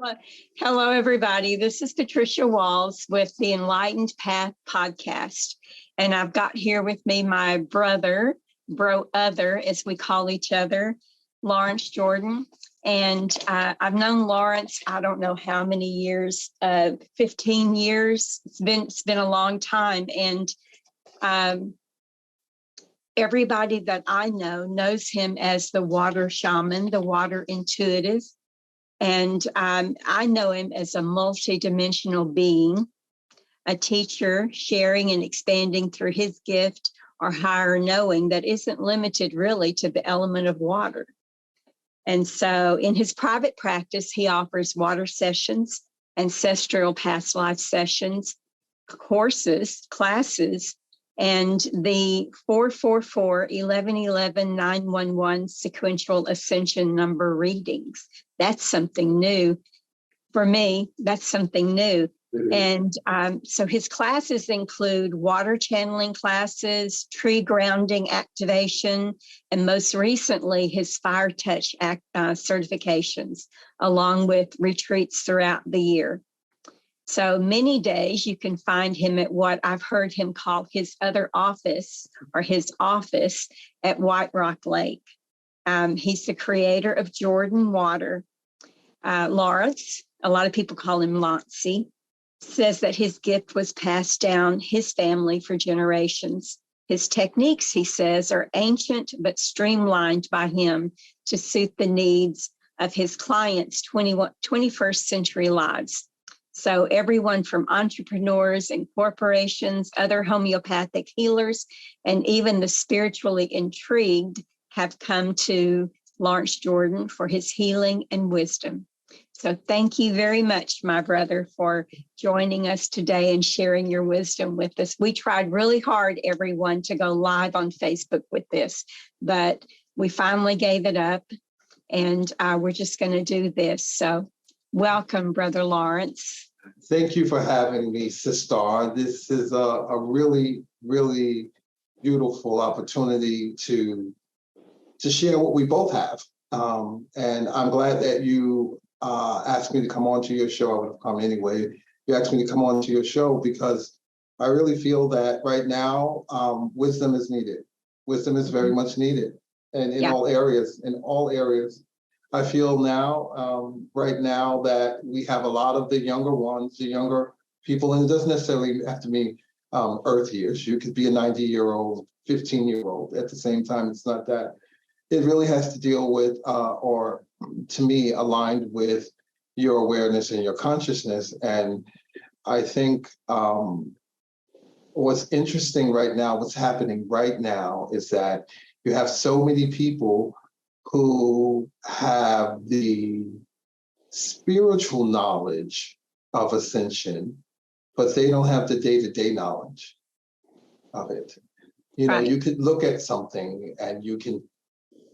Hello, hello, everybody. This is Patricia Walls with the Enlightened Path podcast. And I've got here with me my brother, bro-other, as we call each other, Lawrence Jordan. And I've known Lawrence, I don't know how many years, 15 years. It's been a long time. And everybody that I know knows him as the water shaman, the water intuitive. And I know him as a multidimensional being, a teacher sharing and expanding through his gift or higher knowing that isn't limited really to the element of water. And so in his private practice, he offers water sessions, ancestral past life sessions, courses, classes, and the 444-1111-911 sequential ascension number readings. That's something new. For me, that's something new. And so his classes include water channeling classes, tree grounding activation, and most recently, his fire touch certifications, along with retreats throughout the year. So many days you can find him at what I've heard him call his other office or his office at White Rock Lake. He's the creator of Jordan Water. Lawrence, a lot of people call him Lancey, says that his gift was passed down his family for generations. His techniques, he says, are ancient but streamlined by him to suit the needs of his clients' 21st century lives. So everyone from entrepreneurs and corporations, other homeopathic healers, and even the spiritually intrigued have come to Lawrence Jordan for his healing and wisdom. So thank you very much, my brother, for joining us today and sharing your wisdom with us. We tried really hard, everyone, to go live on Facebook with this, but we finally gave it up, and we're just going to do this. So welcome, Brother Lawrence. Thank you for having me, Sister. This is a really, really beautiful opportunity to share what we both have. And I'm glad that you asked me to come on to your show. I would have come anyway. You asked me to come on to your show because I really feel that right now, wisdom is needed. Wisdom is very much needed, and in all areas, I feel now, right now, that we have a lot of the younger ones, the younger people, and it doesn't necessarily have to be Earth years. You could be a 90-year-old, 15-year-old. At the same time, it's not that. It really has to deal with, or to me, aligned with your awareness and your consciousness. And I think what's interesting right now, what's happening right now, is that you have so many people who have the spiritual knowledge of ascension, but they don't have the day-to-day knowledge of it. You know, you could look at something and you can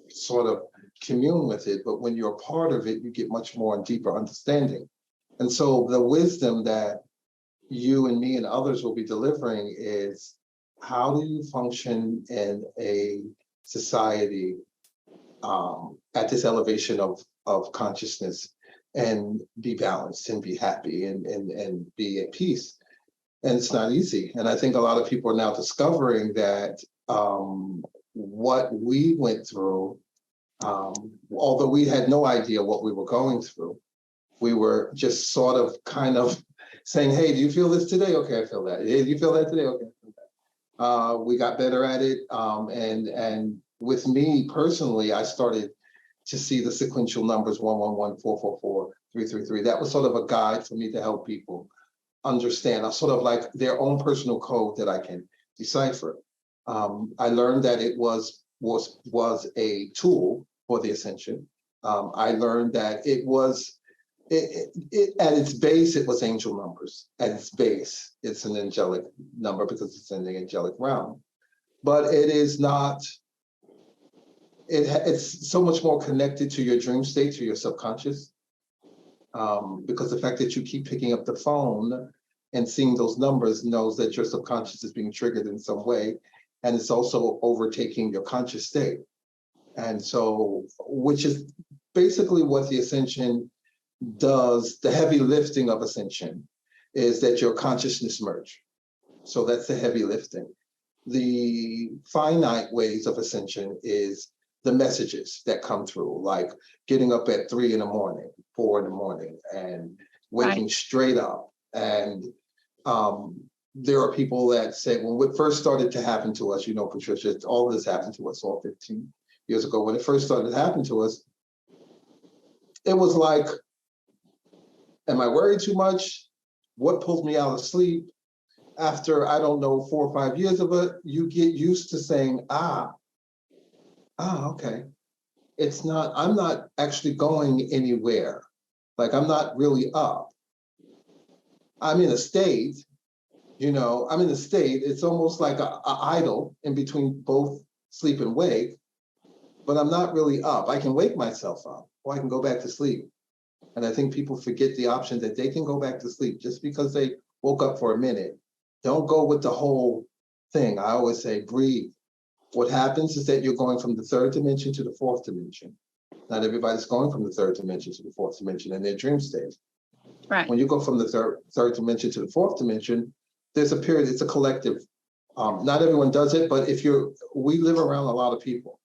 sort of commune with it, but when you're a part of it, you get much more and deeper understanding. And so the wisdom that you and me and others will be delivering is, how do you function in a society at this elevation of consciousness and be balanced and be happy and be at peace? And it's not easy. And I think a lot of people are now discovering that what we went through, although we had no idea what we were going through, we were just sort of kind of saying, hey, do you feel this today? Okay, I feel that. Hey, do you feel that today? Okay, I feel that. We got better at it. And with me personally, I started to see the sequential numbers 111, 444, 333. That was sort of a guide for me to help people understand, sort of like their own personal code that I can decipher. I learned that it was a tool for the ascension. I learned that it was, at its base, it was angel numbers. At its base, it's an angelic number because it's in the angelic realm. But it is not, it's so much more connected to your dream state, to your subconscious, because the fact that you keep picking up the phone and seeing those numbers knows that your subconscious is being triggered in some way, and it's also overtaking your conscious state. And so, which is basically what the ascension does the heavy lifting of ascension is that your consciousness merge. So that's the heavy lifting. The finite ways of ascension is the messages that come through, like getting up at 3 in the morning, 4 in the morning, and waking straight up. And there are people that say, when it first started to happen to us, you know, Patricia, all this happened to us all 15 years ago. When it first started to happen to us, it was like, am I worried too much? What pulled me out of sleep? After, I don't know, 4 or 5 years of it, you get used to saying, okay. It's not, I'm not actually going anywhere. Like, I'm not really up. I'm in a state, you know, I'm in a state, it's almost like a idle in between both sleep and wake, but I'm not really up. I can wake myself up, or I can go back to sleep. And I think people forget the option that they can go back to sleep just because they woke up for a minute. Don't go with the whole thing. I always say, breathe. What happens is that you're going from the 3rd dimension to the 4th dimension. Not everybody's going from the 3rd dimension to the 4th dimension in their dream state. Right. When you go from the third dimension to the 4th dimension, there's a period, it's a collective. Not everyone does it, but we live around a lot of people.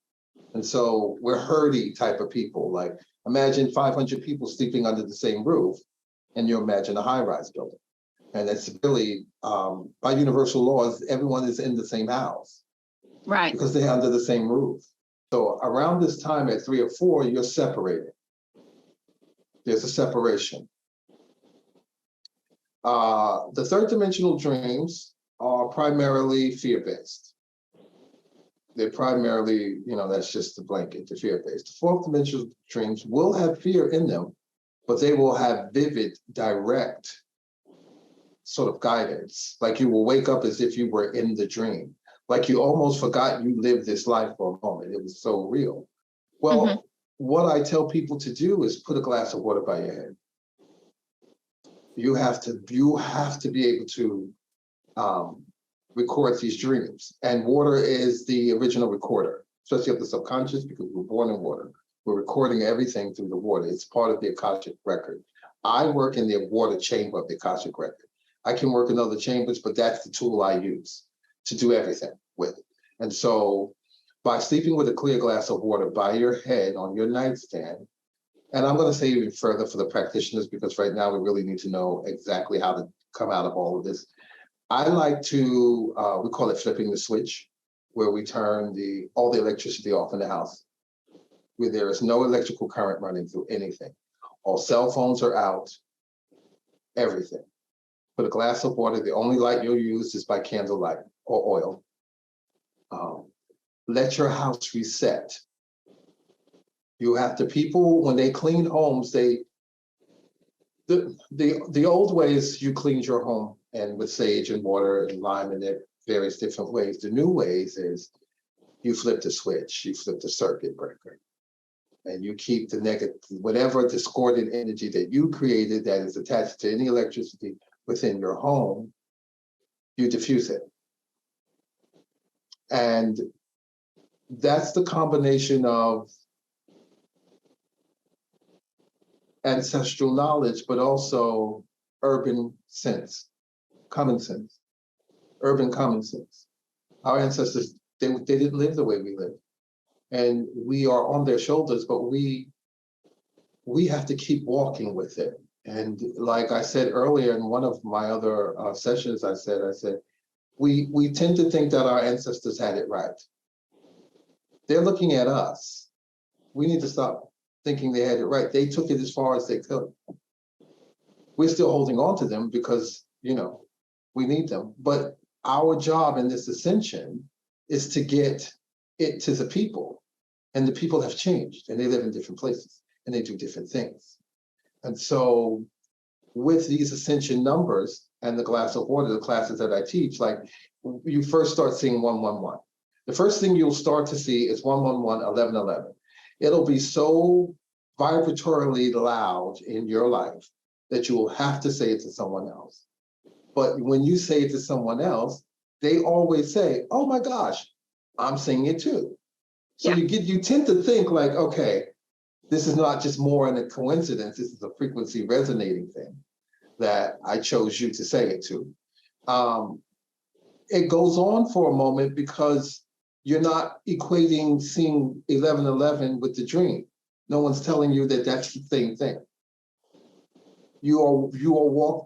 And so we're herdy type of people. Like, imagine 500 people sleeping under the same roof, and you imagine a high-rise building. And it's really, by universal laws, everyone is in the same house. Right. Because they're under the same roof. So around this time at 3 or 4, you're separated. There's a separation. The 3rd dimensional dreams are primarily fear-based. They're primarily, you know, that's just the blanket, the fear-based. The 4th dimensional dreams will have fear in them, but they will have vivid, direct sort of guidance. Like, you will wake up as if you were in the dream. Like, you almost forgot you lived this life for a moment. It was so real. Well, what I tell people to do is put a glass of water by your head. You have to be able to record these dreams. And water is the original recorder, especially of the subconscious, because we're born in water. We're recording everything through the water. It's part of the Akashic record. I work in the water chamber of the Akashic record. I can work in other chambers, but that's the tool I use to do everything with. And so by sleeping with a clear glass of water by your head on your nightstand, and I'm going to say even further for the practitioners, because right now we really need to know exactly how to come out of all of this. I like to, we call it flipping the switch, where we turn all the electricity off in the house, where there is no electrical current running through anything. All cell phones are out, everything. Put a glass of water, the only light you'll use is by candlelight or oil. Let your house reset. You have to, people, when they clean homes, the old ways you cleaned your home and with sage and water and lime and various different ways. The new ways is you flip the switch, you flip the circuit breaker, and you keep the negative, whatever discordant energy that you created that is attached to any electricity within your home, you diffuse it. And that's the combination of ancestral knowledge, but also urban sense, common sense, urban common sense. Our ancestors, they didn't live the way we live. And we are on their shoulders, but we have to keep walking with it. And like I said earlier in one of my other sessions, I said, we tend to think that our ancestors had it right. They're looking at us. We need to stop thinking they had it right. They took it as far as they could. We're still holding on to them because, you know, we need them. But our job in this ascension is to get it to the people. And the people have changed and they live in different places and they do different things. And so with these ascension numbers and the glass of water, the classes that I teach, like, you first start seeing 111. The first thing you'll start to see is 111, 1111. It'll be so vibratorily loud in your life that you will have to say it to someone else. But when you say it to someone else, they always say, oh my gosh, I'm saying it too. So you tend to think like, okay, This is not just more in a coincidence. This is a frequency resonating thing that I chose you to say it to. It goes on for a moment because you're not equating seeing 1111 with the dream. No one's telling you that that's the same thing. You are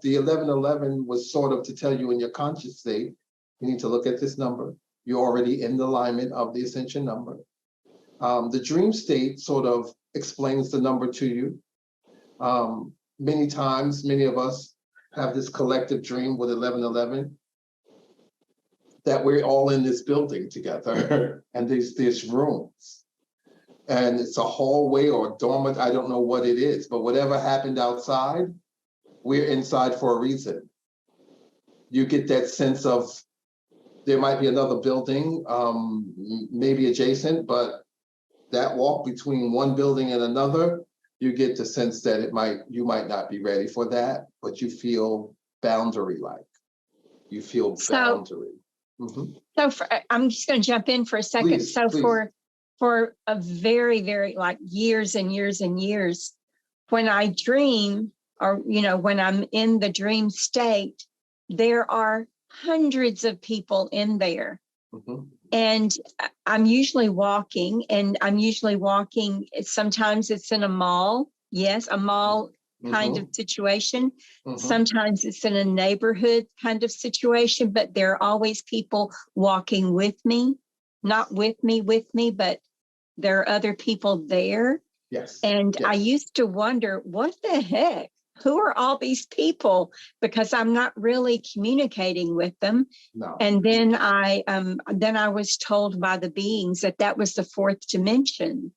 the 1111 was sort of to tell you in your conscious state, you need to look at this number. You're already in the alignment of the ascension number. The dream state sort of explains the number to you. Many times, many of us have this collective dream with 1111 that we're all in this building together and there's rooms. And it's a hallway or a dormant, I don't know what it is, but whatever happened outside, we're inside for a reason. You get that sense of there might be another building, maybe adjacent, but that walk between one building and another, you get the sense that you might not be ready for that, but you feel boundary-like. You feel boundary. So I'm just going to jump in for a second. Please, so please. For a very, very like years and years and years, when I dream, or when I'm in the dream state, there are hundreds of people in there. And I'm usually walking, sometimes it's in a mall. Yes, a mall kind of situation. Sometimes it's in a neighborhood kind of situation, but there are always people walking with me, not with me, but there are other people there. Yes. And I used to wonder, what the heck? Who are all these people? Because I'm not really communicating with them. No. And then I was told by the beings that was the fourth dimension,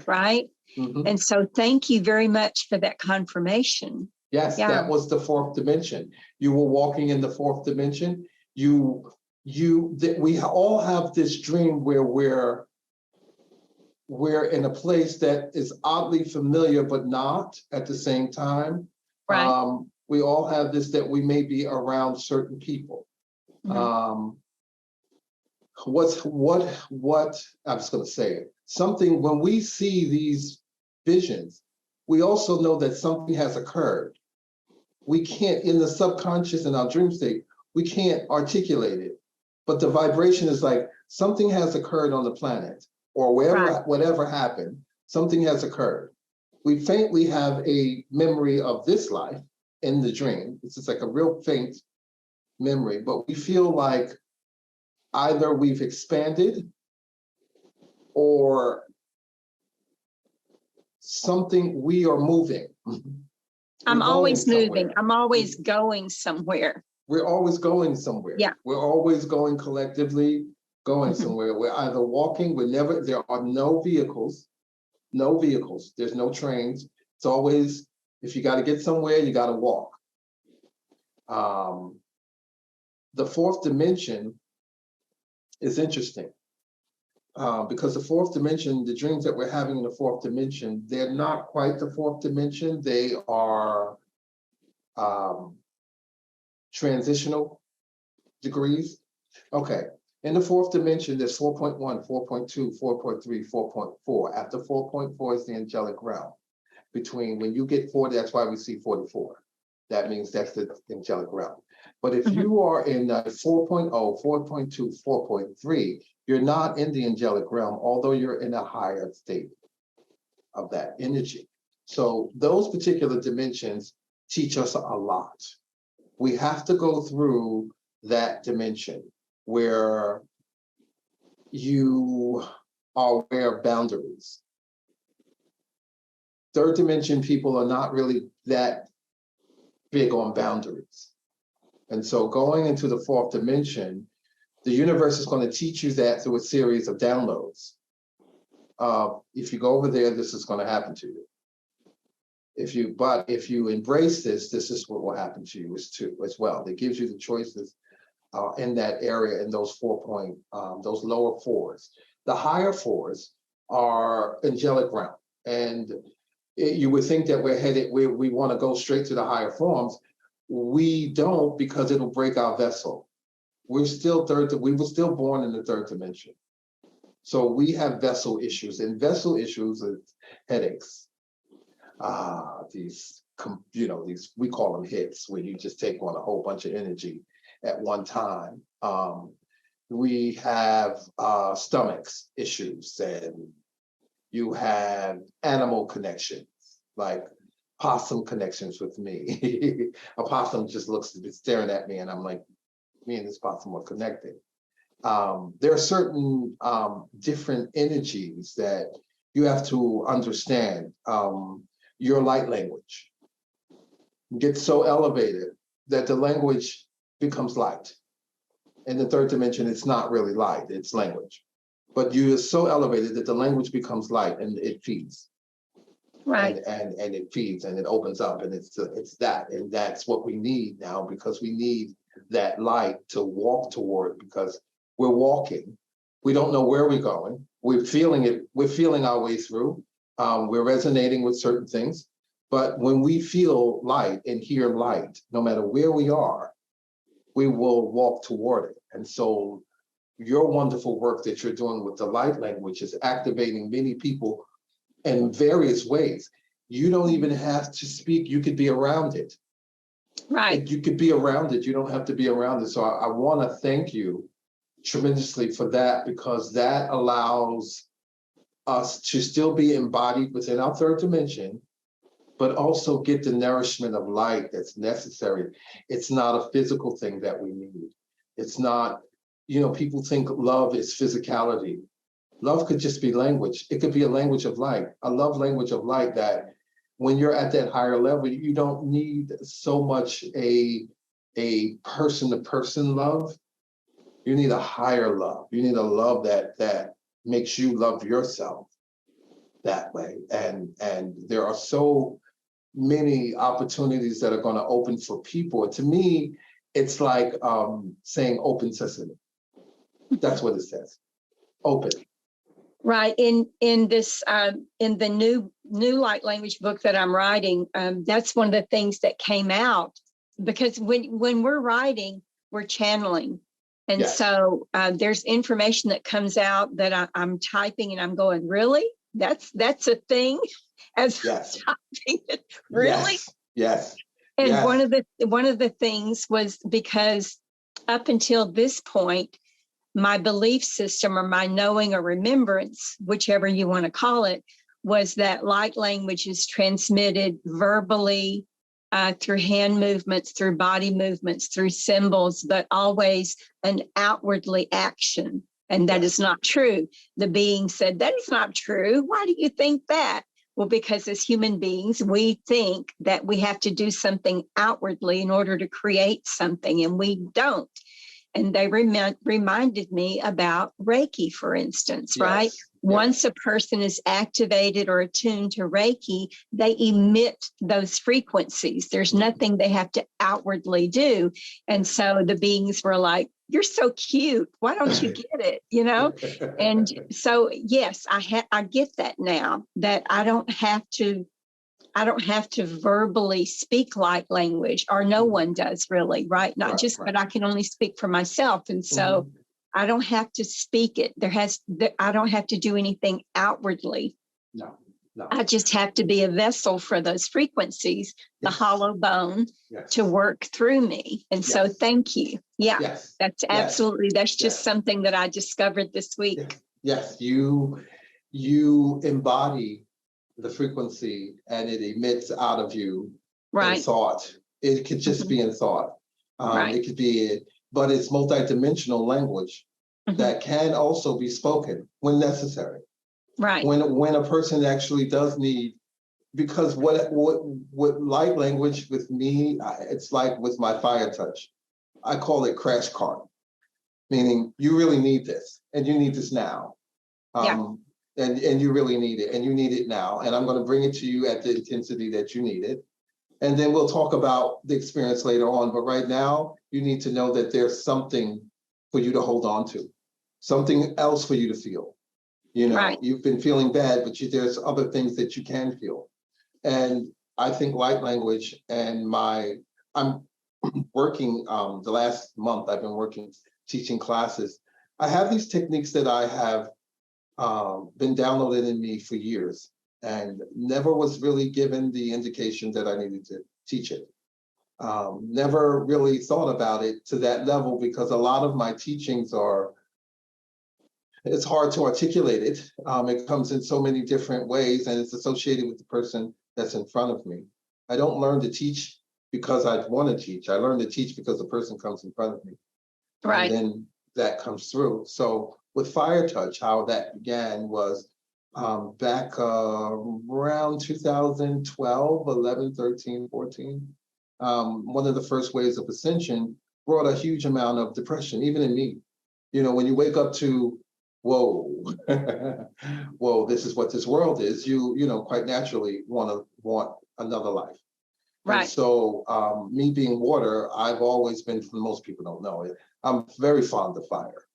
right? And so thank you very much for that confirmation. Yes, that was the fourth dimension. You were walking in the fourth dimension. We all have this dream where we're in a place that is oddly familiar, but not at the same time. Right. We all have this that we may be around certain people. What I'm just going to say it. Something, when we see these visions, we also know that something has occurred. We can't, in the subconscious, in our dream state, we can't articulate it. But the vibration is like something has occurred on the planet, or whatever happened, something has occurred. We faintly have a memory of this life in the dream. It's just like a real faint memory, but we feel like either we've expanded or something, we are moving. I'm always moving. I'm always going somewhere. We're always going somewhere. Yeah. We're always going collectively, going somewhere. We're either walking, there are no vehicles. There's no trains. It's always, if you got to get somewhere, you got to walk. The fourth dimension is interesting because the fourth dimension, the dreams that we're having in the fourth dimension, they're not quite the fourth dimension. They are transitional degrees. Okay. In the fourth dimension, there's 4.1, 4.2, 4.3, 4.4. After 4.4 is the angelic realm. Between when you get 40, that's why we see 44. That means that's the angelic realm. But if you are in 4.0, 4.2, 4.3, you're not in the angelic realm, although you're in a higher state of that energy. So those particular dimensions teach us a lot. We have to go through that dimension where you are aware of boundaries. Third dimension people are not really that big on boundaries. And so going into the fourth dimension, the universe is going to teach you that through a series of downloads. If you go over there, this is going to happen to you. But if you embrace this, this is what will happen to you as well. It gives you the choices in that area, in those those lower fours. The higher fours are angelic realm. And you would think that we're headed where we want to go straight to the higher forms. We don't, because it'll break our vessel. We were still born in the third dimension. So we have vessel issues, and vessel issues is headaches. These, we call them hits, where you just take on a whole bunch of energy at one time. We have stomachs issues, and you have animal connections, like possum connections with me. A possum just looks staring at me, and I'm like, me and this possum are connected. There are certain different energies that you have to understand. Your light language gets so elevated that the language becomes light. In the third dimension, it's not really light, it's language. But you are so elevated that the language becomes light, and it feeds. Right. And it feeds, and it opens up, and it's that. And that's what we need now, because we need that light to walk toward, because we're walking. We don't know where we're going. We're feeling it. We're feeling our way through. We're resonating with certain things. But when we feel light and hear light, no matter where we are, we will walk toward it. And so your wonderful work that you're doing with the light language is activating many people in various ways. You don't even have to speak. You could be around it. Right. You could be around it. You don't have to be around it. So I want to thank you tremendously for that, because that allows us to still be embodied within our third dimension, but also get the nourishment of light that's necessary. It's not a physical thing that we need. It's not, people think love is physicality. Love could just be language. It could be a language of light, a love language of light, that when you're at that higher level, you don't need so much a person-to-person love. You need a higher love. You need a love that makes you love yourself that way. And there are so many opportunities that are going to open for people. To me, it's like saying open sesame. That's what it says. Open. Right. In this in the new light language book that I'm writing, that's one of the things that came out, because when we're writing, we're channeling. And Yes. so there's information that comes out that I'm typing, and I'm going, really? That's a thing? As Yes. typing it, really? Yes. And yes. one of the things was, because up until this point, my belief system, or my knowing or remembrance, whichever you want to call it, was that light language is transmitted verbally, through hand movements, through body movements, through symbols, but always an outwardly action. And that is not true. The being said, that is not true. Why do you think that? Well, because as human beings, we think that we have to do something outwardly in order to create something, and we don't. And they reminded me about Reiki, for instance, right? Once a person is activated or attuned to Reiki, they emit those frequencies. There's nothing they have to outwardly do. And so the beings were like, you're so cute. Why don't you get it? And so, yes, I get that now, that I don't have to verbally speak light language, or no one does really, right? But I can only speak for myself. And so I don't have to speak it. I don't have to do anything outwardly. No. I just have to be a vessel for those frequencies, the hollow bone, to work through me. And so thank you. Yeah, that's absolutely, that's just something that I discovered this week. Yes, you embody the frequency, and it emits out of you in thought. It could just be in thought. It could be, but it's multidimensional language that can also be spoken when necessary. Right. When a person actually does need, because what light language with me, it's like with my fire touch. I call it crash cart, meaning you really need this, and you need this now. And you really need it, and you need it now. And I'm going to bring it to you at the intensity that you need it. And then we'll talk about the experience later on. But right now, you need to know that there's something for you to hold on to, something else for you to feel. You've been feeling bad, but there's other things that you can feel. And I think light language, and I'm working, the last month I've been working, teaching classes. I have these techniques that I have been downloaded in me for years and never was really given the indication that I needed to teach it. Never really thought about it to that level because a lot of my teachings it's hard to articulate it. It comes in so many different ways and it's associated with the person that's in front of me. I don't learn to teach because I want to teach. I learn to teach because the person comes in front of me. Right. And then that comes through. So with Fire Touch, how that began was back around 2012, 11, 13, 14. One of the first waves of Ascension brought a huge amount of depression, even in me. You know, when you wake up to, whoa, whoa, this is what this world is, you know, quite naturally want another life. And Right. so me being water, I've always been, most people don't know it, I'm very fond of fire,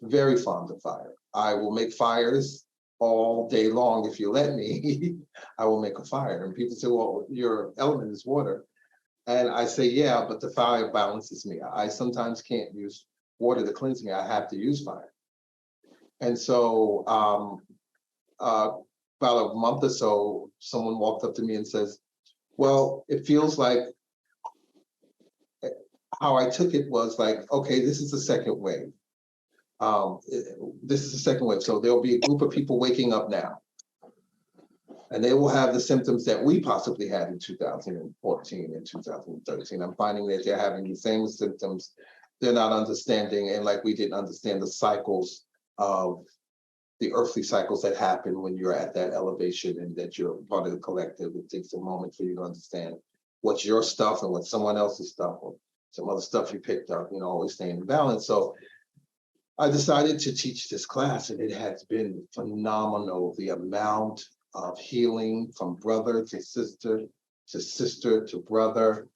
very fond of fire. I will make fires all day long if you let me. I will make a fire. And people say, well, your element is water. And I say, yeah, but the fire balances me. I sometimes can't use water to cleanse me. I have to use fire. And so about a month or so, someone walked up to me and says, well, it feels like, how I took it was like, okay, this is the second wave. This is the second wave. So there'll be a group of people waking up now. And they will have the symptoms that we possibly had in 2014 and 2013. I'm finding that they're having the same symptoms. They're not understanding, and like we didn't understand the cycles of the earthly cycles that happen when you're at that elevation and that you're part of the collective. It takes a moment for you to understand what's your stuff and what's someone else's stuff, or some other stuff you picked up, you know, always staying in balance. So I decided to teach this class, and it has been phenomenal. The amount of healing from brother to sister to brother.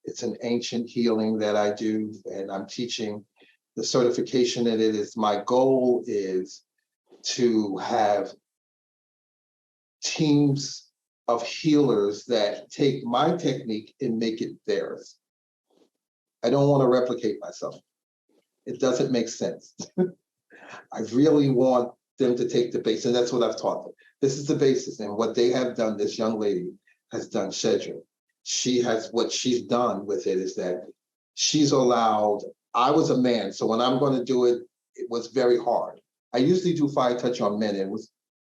It's an ancient healing that I do, and I'm teaching the certification that it is. My goal is to have teams of healers that take my technique and make it theirs. I don't want to replicate myself. It doesn't make sense. I really want them to take the base, and that's what I've taught them. This is the basis, and what they have done, this young lady has done, Shedra. What she's done with it is that she's allowed, I was a man, so when I'm going to do it, it was very hard. I usually do Fire Touch on men, and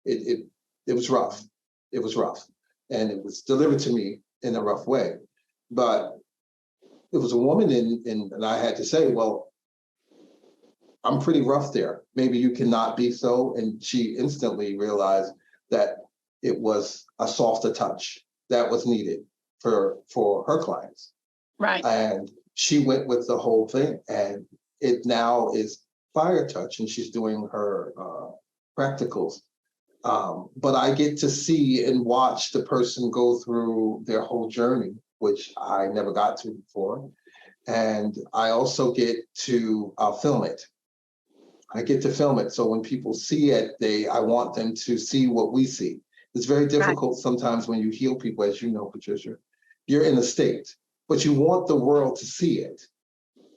it was rough. It was rough, and it was delivered to me in a rough way. But it was a woman, and I had to say, well, I'm pretty rough there. Maybe you cannot be so. And she instantly realized that it was a softer touch that was needed for her clients. Right. And she went with the whole thing, and it now is Fire Touch, and she's doing her practicals. But I get to see and watch the person go through their whole journey, which I never got to before. And I also get to film it. I get to film it. So when people see it, I want them to see what we see. It's very difficult sometimes when you heal people, as you know, Patricia. You're in a state, but you want the world to see it.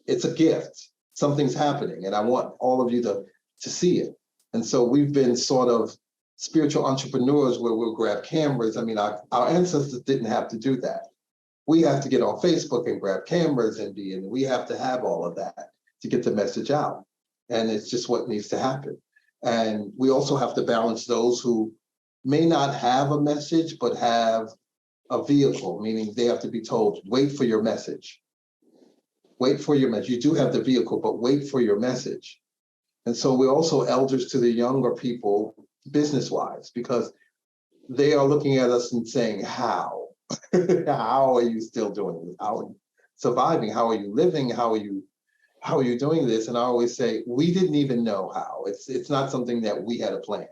It's a gift. Something's happening, and I want all of you to see it. And so we've been sort of spiritual entrepreneurs where we'll grab cameras. I mean, our ancestors didn't have to do that. We have to get on Facebook and grab cameras and we have to have all of that to get the message out. And it's just what needs to happen. And we also have to balance those who may not have a message, but have a vehicle, meaning they have to be told, wait for your message. Wait for your message. You do have the vehicle, but wait for your message. And so we're also elders to the younger people, business-wise, because they are looking at us and saying, how? How are you still doing this? How are you surviving? How are you living? How are you doing this? And I always say, we didn't even know how. It's not something that we had a plan.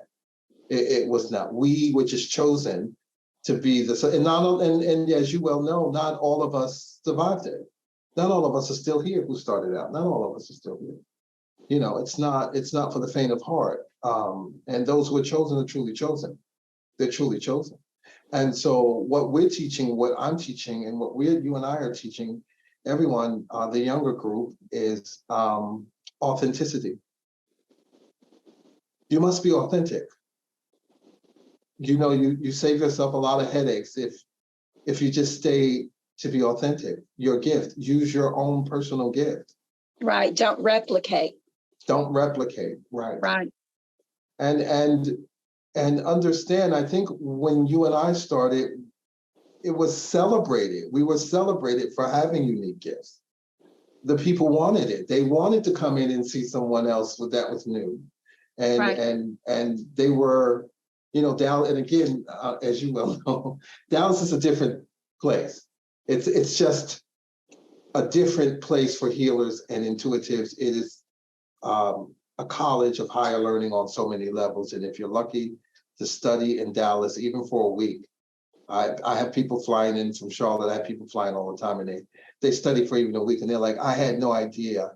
It was not. We were just chosen to be this, and as you well know, not all of us survived it. Not all of us are still here who started out. Not all of us are still here. You know, it's not for the faint of heart. And those who are chosen are truly chosen. They're truly chosen. And so what we're teaching, what I'm teaching, and what you and I are teaching everyone, the younger group, is authenticity. You must be authentic. You know, you save yourself a lot of headaches if you just stay to be authentic. Your gift, use your own personal gift. Right. Don't replicate. Don't replicate. Right. Right. And understand, I think when you and I started, it was celebrated. We were celebrated for having unique gifts. The people wanted it. They wanted to come in and see someone else that was new. And Right. and they were, you know, Dallas, and again, as you well know, Dallas is a different place. It's just a different place for healers and intuitives. It is a college of higher learning on so many levels. And if you're lucky to study in Dallas, even for a week, I have people flying in from Charlotte. I have people flying all the time, and they study for even a week, and they're like, I had no idea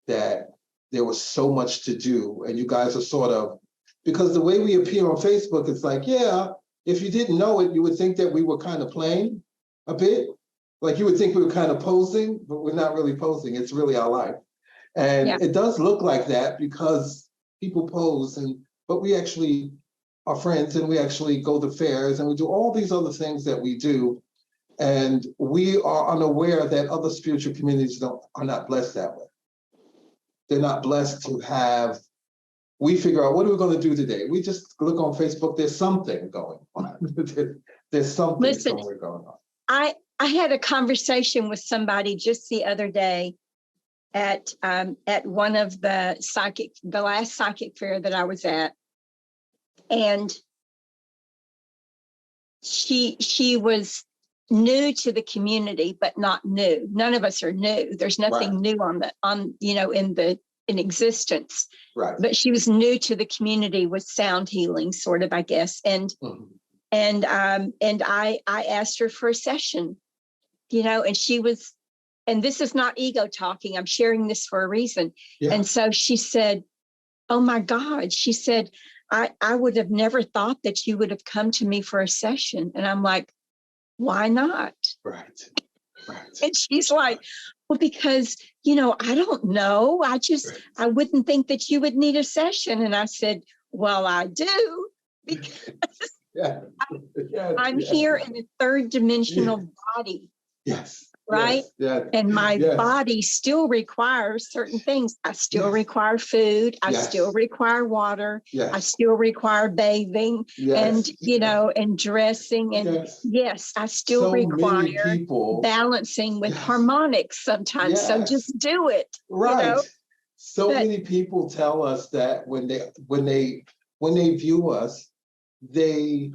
that there was so much to do. And you guys are sort of, because the way we appear on Facebook, it's like, yeah, if you didn't know it, you would think that we were kind of playing a bit. Like you would think we were kind of posing, but we're not really posing. It's really our life. And Yeah. it does look like that because people pose, but we actually are friends, and we actually go to fairs, and we do all these other things that we do. And we are unaware that other spiritual communities are not blessed that way. They're not blessed to have, we figure out, what are we going to do today? We just look on Facebook, there's something going on. There's something Listen, somewhere going on. I had a conversation with somebody just the other day at one of the last psychic fair that I was at. And she was new to the community, but not new. None of us are new. There's nothing new in existence. Right. But she was new to the community with sound healing, sort of, I guess. And and I asked her for a session, and she was, and this is not ego talking. I'm sharing this for a reason. Yeah. And so she said, "Oh my God," she said, I would have never thought that you would have come to me for a session. And I'm like, why not? Right. And she's like, well, because, I don't know. I wouldn't think that you would need a session. And I said, well, I do, because I'm here in a third dimensional body. Yes. Right? Yes. And my body still requires certain things. I still require food. I still require water. I still require bathing and, and dressing. And yes, I still require balancing with harmonics sometimes. So just do it. Right. So many people tell us that when they view us, they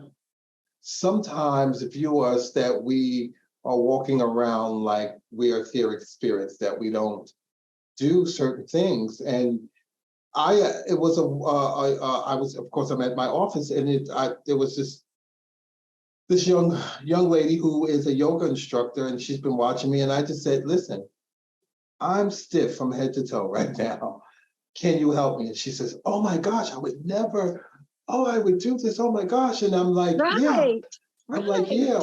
sometimes view us that we are walking around like we are etheric spirits, that we don't do certain things. And I'm at my office, and there was this young lady who is a yoga instructor, and she's been watching me, and I just said, listen, I'm stiff from head to toe right now. Can you help me? And she says, oh my gosh, I would never, I would do this, oh my gosh. And I'm like, yeah. I'm like, yeah.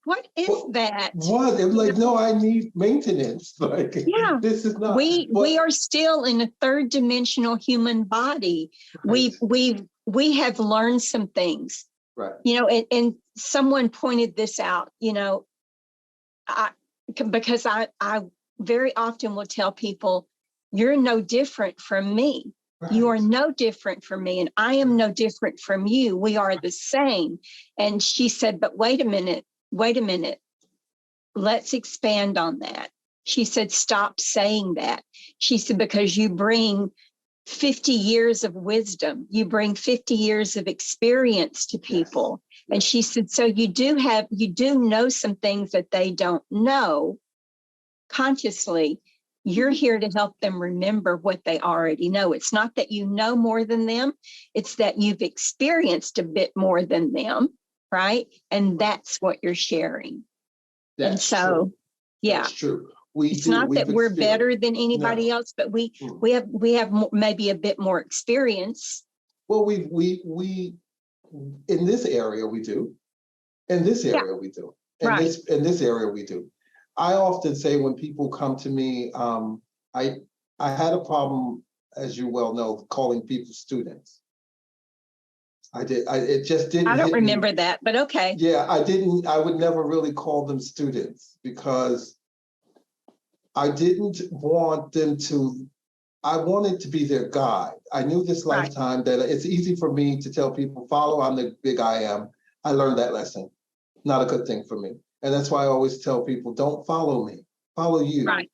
What is that? What? I'm like, no, I need maintenance. Like, this is not. We are still in a third dimensional human body. Right. We have learned some things. Right. And someone pointed this out. Because I very often will tell people, you're no different from me. Right. You are no different from me, and I am no different from you. We are the same. And she said, but wait a minute. Let's expand on that. She said, stop saying that. She said, because you bring 50 years of wisdom, you bring 50 years of experience to people. Yes. And she said, so you do know some things that they don't know consciously. You're here to help them remember what they already know. It's not that you know more than them. It's that you've experienced a bit more than them. Right. And that's what you're sharing. That's true. That's true. We've we're better than anybody else, but we have maybe a bit more experience. Well, we in this area we do. In this area we do. In this area we do. I often say when people come to me, I had a problem, as you well know, calling people students. I did. It just didn't I don't hit me. remember that, but okay. Yeah, I would never really call them students because I didn't want them to, I wanted to be their guide. I knew this Right. lifetime that it's easy for me to tell people, follow, I'm the big I am. I learned that lesson. Not a good thing for me. And that's why I always tell people, don't follow me, follow you. Right.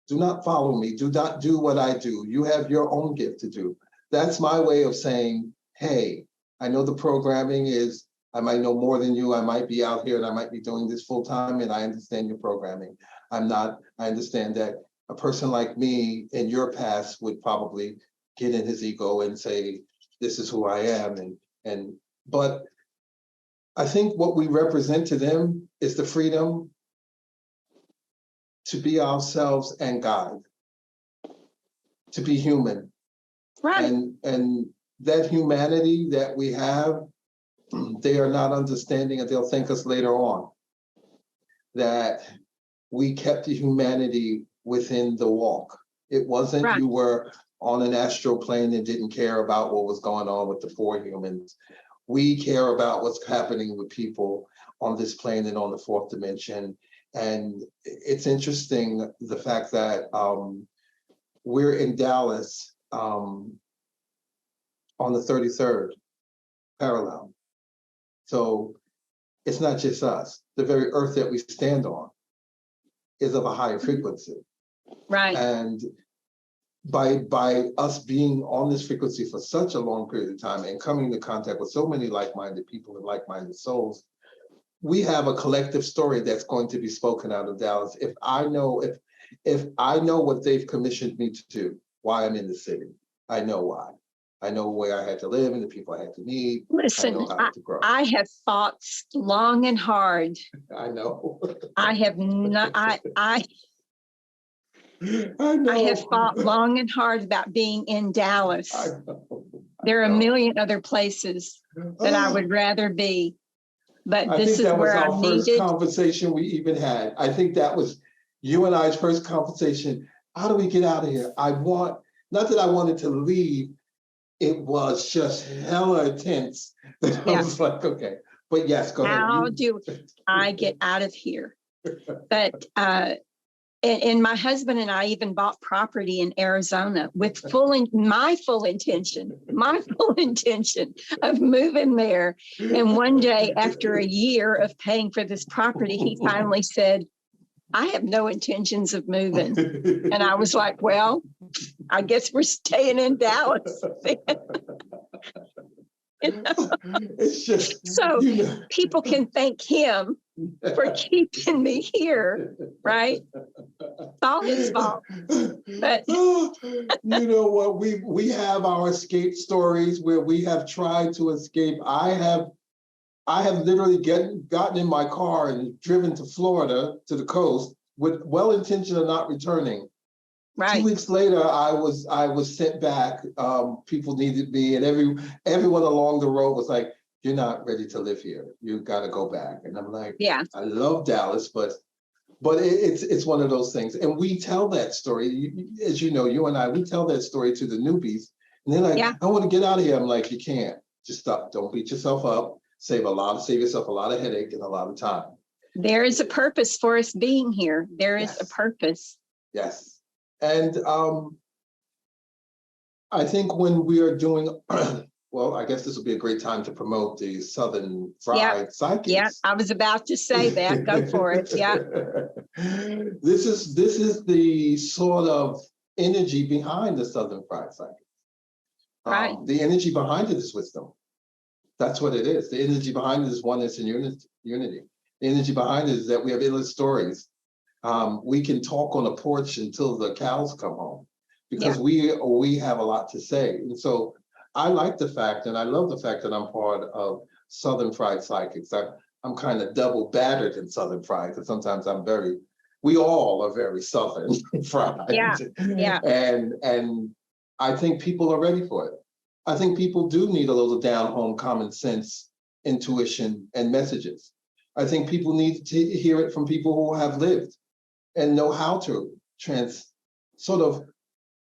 Do not follow me. Do not do what I do. You have your own gift to do. That's my way of saying, hey, I know the programming is, I might know more than you. I might be out here and I might be doing this full time and I understand your programming. I'm not, I understand that a person like me in your past would probably get in his ego and say, this is who I am. But I think what we represent to them is the freedom to be ourselves and guide, to be human. Right. And that humanity that we have, they are not understanding, and they'll thank us later on, that we kept the humanity within the walk. It wasn't Right. you were on an astral plane and didn't care about what was going on with the four humans. We care about what's happening with people on this plane and on the fourth dimension. And it's interesting, the fact that we're in Dallas on the 33rd parallel. So it's not just us. The very earth that we stand on is of a higher frequency. Right. And by us being on this frequency for such a long period of time and coming into contact with so many like-minded people and like-minded souls, we have a collective story that's going to be spoken out of Dallas. If I know what they've commissioned me to do, why I'm in the city, I know why. I know where I had to live and the people I had to meet. Listen, I know how to grow. I have fought long and hard. I know. I have not. I know. I have fought long and hard about being in Dallas. I know. There are a million other places that I would rather be, but I this think is that was where our I'm first needed. conversation we even had. I think that was you and I's first conversation. How do we get out of here? Not that I wanted to leave, it was just hella intense. I was like, okay, but yes, go ahead. How do I get out of here? But and my husband and I even bought property in Arizona with my full intention of moving there. And one day, after a year of paying for this property, he finally said, I have no intentions of moving. And I was like, well, I guess we're staying in Dallas. It's just so people can thank him for keeping me here, right? It's all his fault. But you know what? We have our escape stories where we have tried to escape. I have literally gotten in my car and driven to Florida, to the coast, with well intention of not returning. Right. 2 weeks later, I was sent back. People needed me, and everyone along the road was like, "You're not ready to live here. You got to go back." And I'm like, yeah, I love Dallas, but it's one of those things. And we tell that story, as you know, you and I, we tell that story to the newbies, and they're like, "I want to get out of here." I'm like, "You can't. Just stop. Don't beat yourself up. Save yourself a lot of headache and a lot of time." There is a purpose for us being here. There is a purpose. Yes. And I think when we are doing, well, I guess this will be a great time to promote the Southern Fried Psychics. Yeah, I was about to say that. Go for it. Yeah. This is the sort of energy behind the Southern Fried Psychics. Right. The energy behind it is wisdom. That's what it is. The energy behind it is oneness and unity. The energy behind it is that we have endless stories. We can talk on a porch until the cows come home because we have a lot to say. And so I like the fact, and I love the fact that I'm part of Southern Fried Psychics. I'm kind of double battered in Southern Fried because sometimes we all are very Southern fried. Yeah. And I think people are ready for it. I think people do need a little down home common sense, intuition, and messages. I think people need to hear it from people who have lived and know how to sort of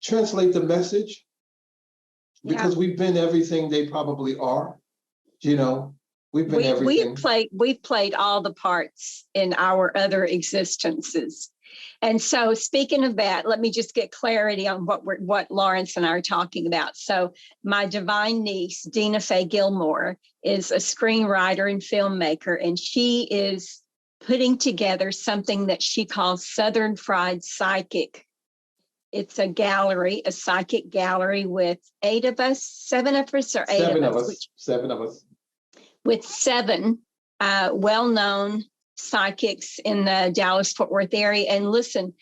translate the message, because we've been everything they probably are. You know, we've been everything. We've played all the parts in our other existences. And so speaking of that, let me just get clarity on what Lawrence and I are talking about. So my divine niece, Dina Faye Gilmore, is a screenwriter and filmmaker, and she is putting together something that she calls Southern Fried Psychic. It's a gallery, a psychic gallery with seven of us, with seven well-known psychics in the Dallas-Fort Worth area. And listen,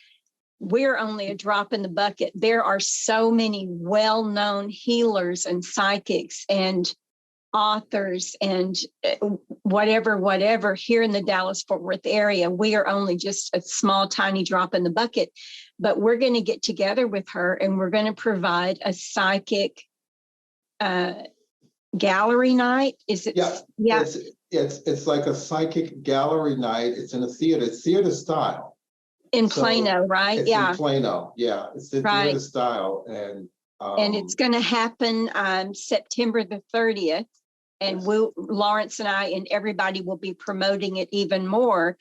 we're only a drop in the bucket. There are so many well-known healers and psychics and authors and whatever here in the Dallas-Fort Worth area. We are only just a small, tiny drop in the bucket, but we're going to get together with her and we're going to provide a psychic gallery night. Is it? Yeah. It's like a psychic gallery night. It's in a theater. It's theater style. In Plano, right? It's in Plano. Yeah, it's in theater style, and it's going to happen on September the 30th. And Lawrence and I and everybody will be promoting it even more.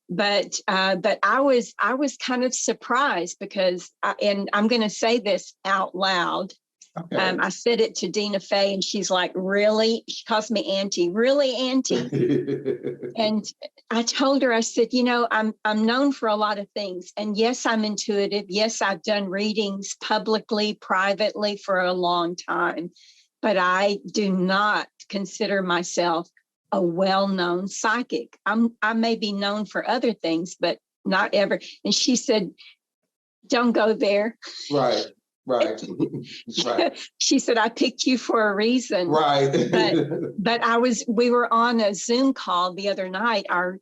But I was kind of surprised because, and I'm going to say this out loud. Okay. I said it to Dina Faye, and she's like, "Really?" She calls me Auntie. "Really, Auntie?" And I told her, I said, I'm known for a lot of things, and yes, I'm intuitive. Yes, I've done readings publicly, privately for a long time, but I do not consider myself a well-known psychic. I may be known for other things, but not ever. And she said, "Don't go there." Right. Right. She said, "I picked you for a reason." Right. but we were on a Zoom call the other night, our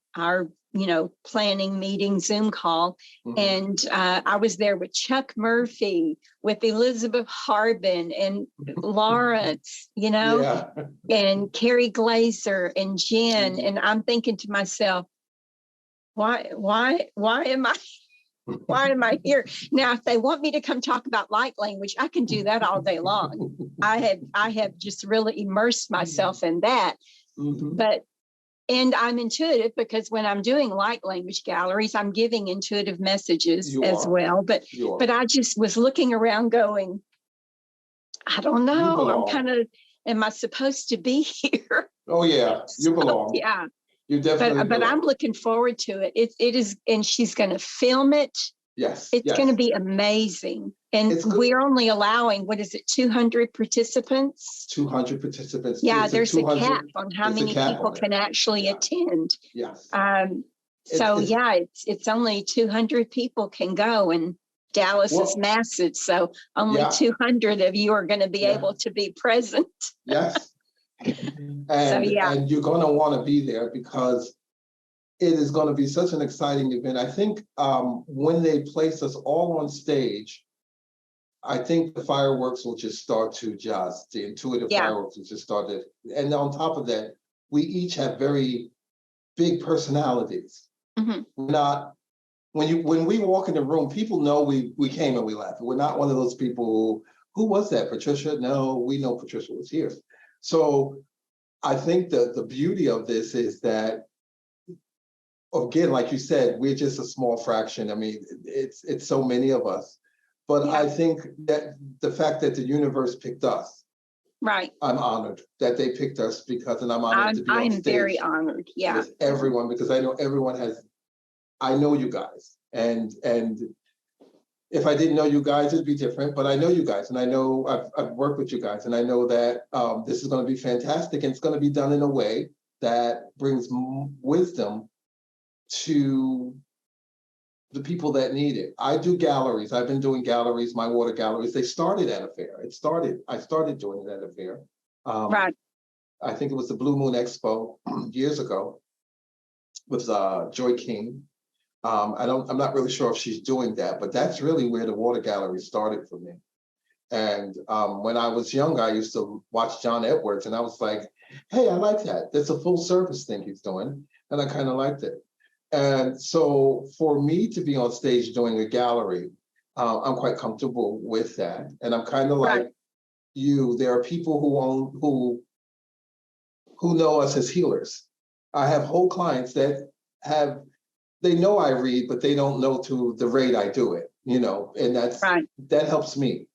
planning meeting Zoom call. Mm-hmm. And I was there with Chuck Murphy, with Elizabeth Harbin and Lawrence, and Carrie Glazer and Jen. Mm-hmm. And I'm thinking to myself, why am I why am I here? Now, if they want me to come talk about light language, I can do that all day long. I have just really immersed myself in that. Mm-hmm. And I'm intuitive because when I'm doing light language galleries, I'm giving intuitive messages as well. But I just was looking around going, I don't know. I'm kind of, am I supposed to be here? Oh, yeah, you belong. Yeah. You definitely but I'm looking forward to it. It is, and she's going to film it. Yes. It's going to be amazing. And we're only allowing, 200 participants? 200 participants. Yeah, there's a cap on how many people can actually attend. Yes. It's only 200 people can go, and Dallas is massive. So only 200 of you are going to be able to be present. Yes. And you're going to want to be there because it is going to be such an exciting event. I think when they place us all on stage, I think the fireworks will just start to the intuitive fireworks will just start to, and on top of that, we each have very big personalities. Mm-hmm. We're not, when we walk in the room, people know we came and we left. We're not one of those people who was that, Patricia? No, we know Patricia was here. So I think the beauty of this is that, again, like you said, we're just a small fraction. I mean, it's so many of us. But I think that the fact that the universe picked us, right? I'm honored that they picked us because, and I'm honored to be on stage. I'm very honored, with everyone, because I know everyone I know you guys, and if I didn't know you guys, it'd be different, but I know you guys, and I know I've worked with you guys, and I know that this is going to be fantastic, and it's going to be done in a way that brings wisdom to the people that need it. I do galleries. I've been doing galleries, my water galleries. They started at a fair. I started doing it at a fair. Right. I think it was the Blue Moon Expo years ago with Joy King. I'm not really sure if she's doing that, but that's really where the water gallery started for me. And when I was young, I used to watch John Edwards, and I was like, hey, I like that. That's a full service thing he's doing. And I kind of liked it. And so for me to be on stage doing a gallery, I'm quite comfortable with that. And I'm kind of like you. There are people who who know us as healers. I have whole clients that they know I read, but they don't know to the rate I do it, and that helps me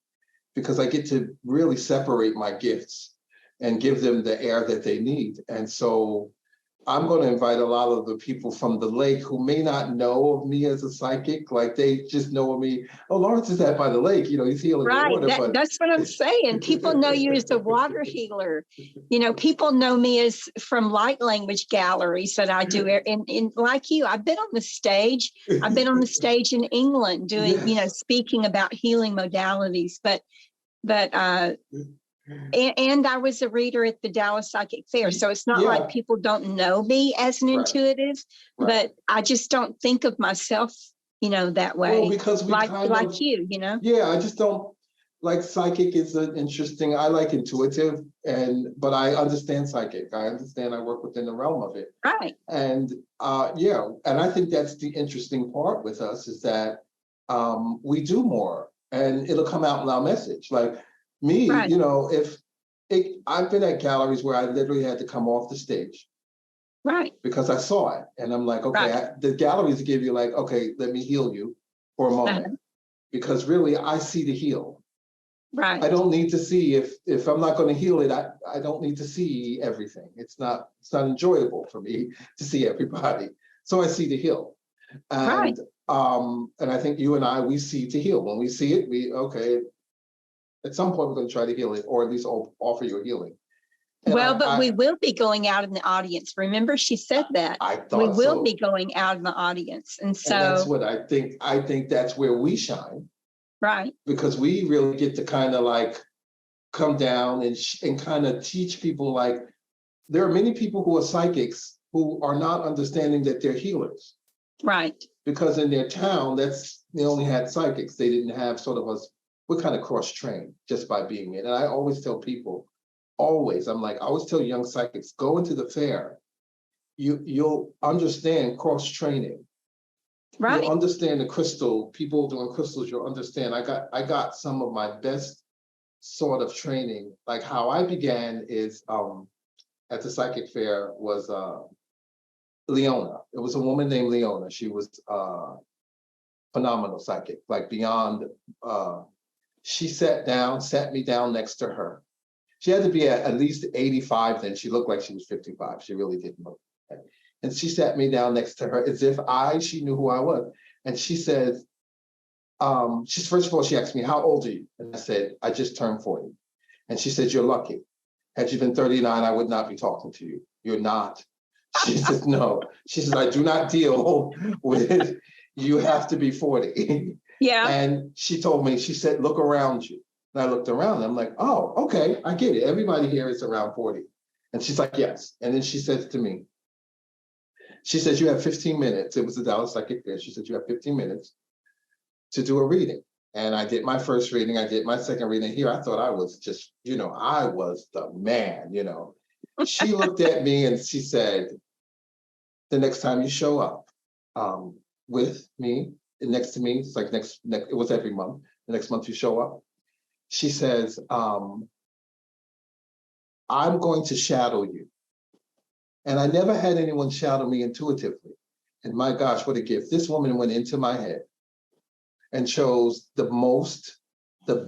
because I get to really separate my gifts and give them the air that they need. And so I'm going to invite a lot of the people from the lake who may not know of me as a psychic, like they just know of me. Oh, Lawrence is that by the lake, he's healing the water. That's what I'm saying. People know you as a water healer. People know me as from light language galleries that I do. And like you, I've been on the stage. I've been on the stage in England doing, Yes. speaking about healing modalities. But and I was a reader at the Dallas Psychic Fair. So it's not like people don't know me as an intuitive, but I just don't think of myself, that way. Well, because we like you. Yeah, I just don't like psychic is an interesting, I like intuitive, but I understand psychic. I understand I work within the realm of it. Right. And and I think that's the interesting part with us is that we do more and it'll come out in our message. Like me, I've been at galleries where I literally had to come off the stage. Right. Because I saw it and I'm like, okay, the galleries give you like, okay, let me heal you for a moment. Because really I see the heal. Right. I don't need to see if I'm not going to heal it, I don't need to see everything. It's not enjoyable for me to see everybody. So I see the heal. And and I think you and I, we see to heal. When we see it, at some point we're going to try to heal it or at least offer you a healing. And we will be going out in the audience. Remember, she said that. I thought we will be going out in the audience. And so that's what I think. I think that's where we shine. Right. Because we really get to kind of like come down and kind of teach people, like there are many people who are psychics who are not understanding that they're healers. Right. Because in their town, they only had psychics. They didn't have sort of we're kind of cross-trained just by being it. And I always tell people, I always tell young psychics, go into the fair. You'll understand cross-training. Right. You'll understand the crystal, people doing crystals, you'll understand. I got some of my best sort of training. Like how I began is at the psychic fair was Leona. It was a woman named Leona. She was phenomenal psychic, like beyond she sat me down next to her. She had to be at least 85 then. She looked like she was 55. She really didn't look. And she sat me down next to her as if she knew who I was. And she said, first of all, she asked me, how old are you? And I said, I just turned 40. And she said, you're lucky. Had you been 39, I would not be talking to you. You're not. She says, no. She says, I do not deal with, you have to be 40. Yeah. And she told me, she said, look around you. And I looked around and I'm like, oh, okay, I get it. Everybody here is around 40. And she's like, yes. And then she says to me, she says, you have 15 minutes. It was the Dallas Psychic Fair. She said, you have 15 minutes to do a reading. And I did my first reading. I did my second reading. Here, I thought I was just, I was the man, She looked at me and she said, the next time you show up with me, next to me, it's like next, it was every month. The next month you show up. She says, I'm going to shadow you. And I never had anyone shadow me intuitively. And my gosh, what a gift. This woman went into my head and chose the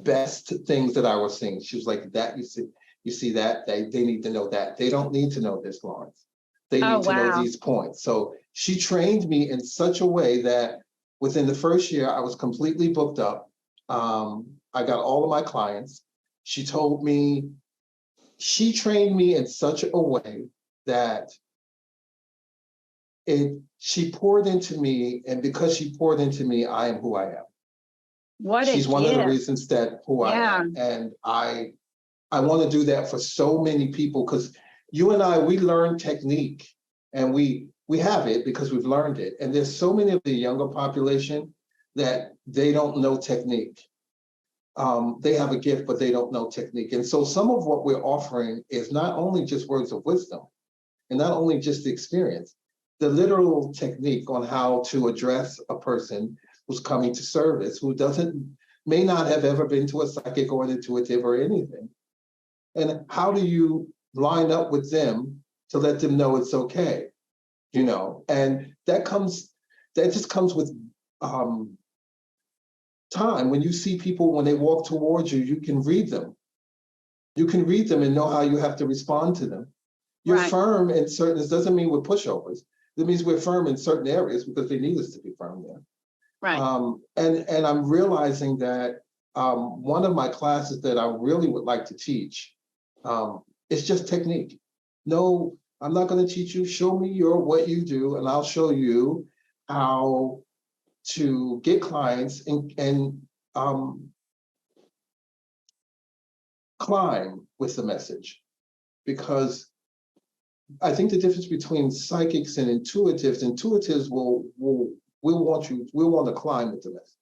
best things that I was seeing. She was like, that, you see that? They need to know that. They don't need to know this, Lawrence. They need to know these points. So she trained me in such a way that within the first year, I was completely booked up. I got all of my clients. She trained me in such a way that she poured into me, and because she poured into me, I am who I am. She's one of the reasons that I am. And I want to do that for so many people, because you and I, we learn technique, and we have it because we've learned it. And there's so many of the younger population that they don't know technique. They have a gift, but they don't know technique. And so some of what we're offering is not only just words of wisdom, and not only just the experience, the literal technique on how to address a person who's coming to service, who may not have ever been to a psychic or an intuitive or anything. And how do you line up with them to let them know it's okay, you know, and that just comes with time. When you see people, when they walk towards you, you can read them. You can read them and know how you have to respond to them. You're Right. firm in certain, it doesn't mean we're pushovers. It means we're firm in certain areas because they need us to be firm there. Right. And I'm realizing that one of my classes that I really would like to teach is just technique. No, I'm not going to teach you. Show me what you do, and I'll show you how to get clients and climb with the message. Because I think the difference between psychics and intuitives will want to climb with the message.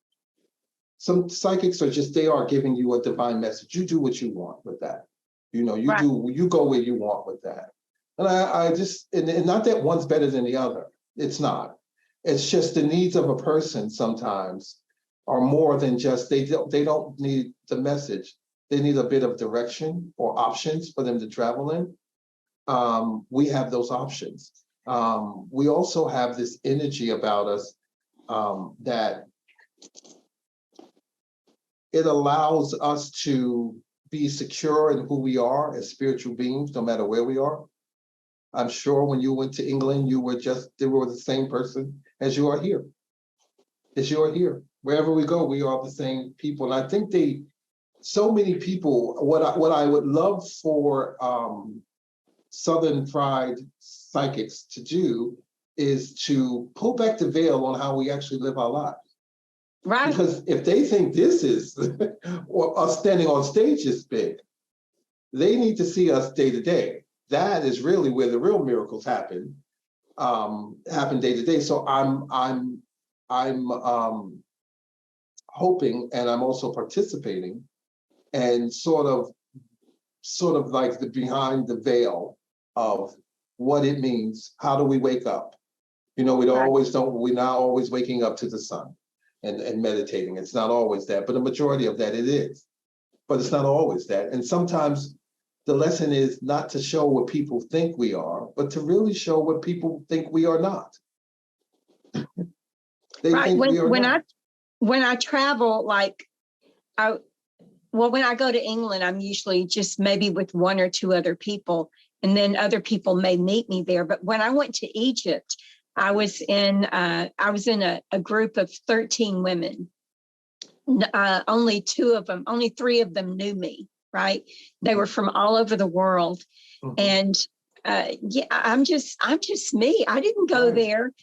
Some psychics are just, they are giving you a divine message. You do what you want with that. You know, you Right. you go where you want with that. And I just, and not that one's better than the other. It's not. It's just the needs of a person sometimes are more than just, they don't need the message. They need a bit of direction or options for them to travel in. We have those options. We also have this energy about us that it allows us to be secure in who we are as spiritual beings, no matter where we are. I'm sure when you went to England, they were the same person as you are here. Wherever we go, we are the same people. And I think so many people, what I would love for Southern Fried psychics to do is to pull back the veil on how we actually live our lives. Right. Because if they think this is, or us standing on stage is big, they need to see us day to day. That is really where the real miracles happen day to day. So I'm hoping, and I'm also participating, and sort of like the behind the veil of what it means. How do we wake up? You know, we're not always waking up to the sun and meditating. It's not always that, but the majority of that it is. But it's not always that. And sometimes the lesson is not to show what people think we are, but to really show what people think we are not. They Right. think we are not. When I travel, when I go to England, I'm usually just maybe with one or two other people, and then other people may meet me there. But when I went to Egypt, I was in a group of 13 women. Only 3 of them knew me. Right? They were from all over the world, and yeah, I'm just me. I didn't go there.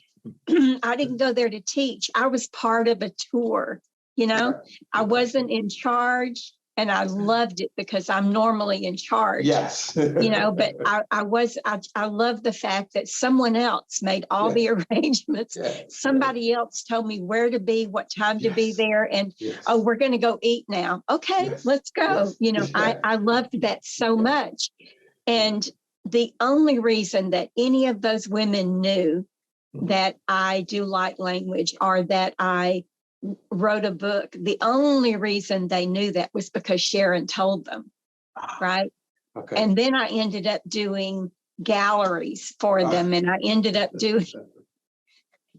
I didn't go there to teach. I was part of a tour. You know, I wasn't in charge, and I loved it because I'm normally in charge. Yes. You know, but I love the fact that someone else made all the arrangements. Somebody else told me where to be, what time to be there, and oh, we're going to go eat now. Okay, let's go. You know, I loved that so much. And the only reason that any of those women knew that I do light language or that I wrote a book, the only reason they knew that was because Sharon told them, right? Okay. And then I ended up doing galleries for them, and I ended up doing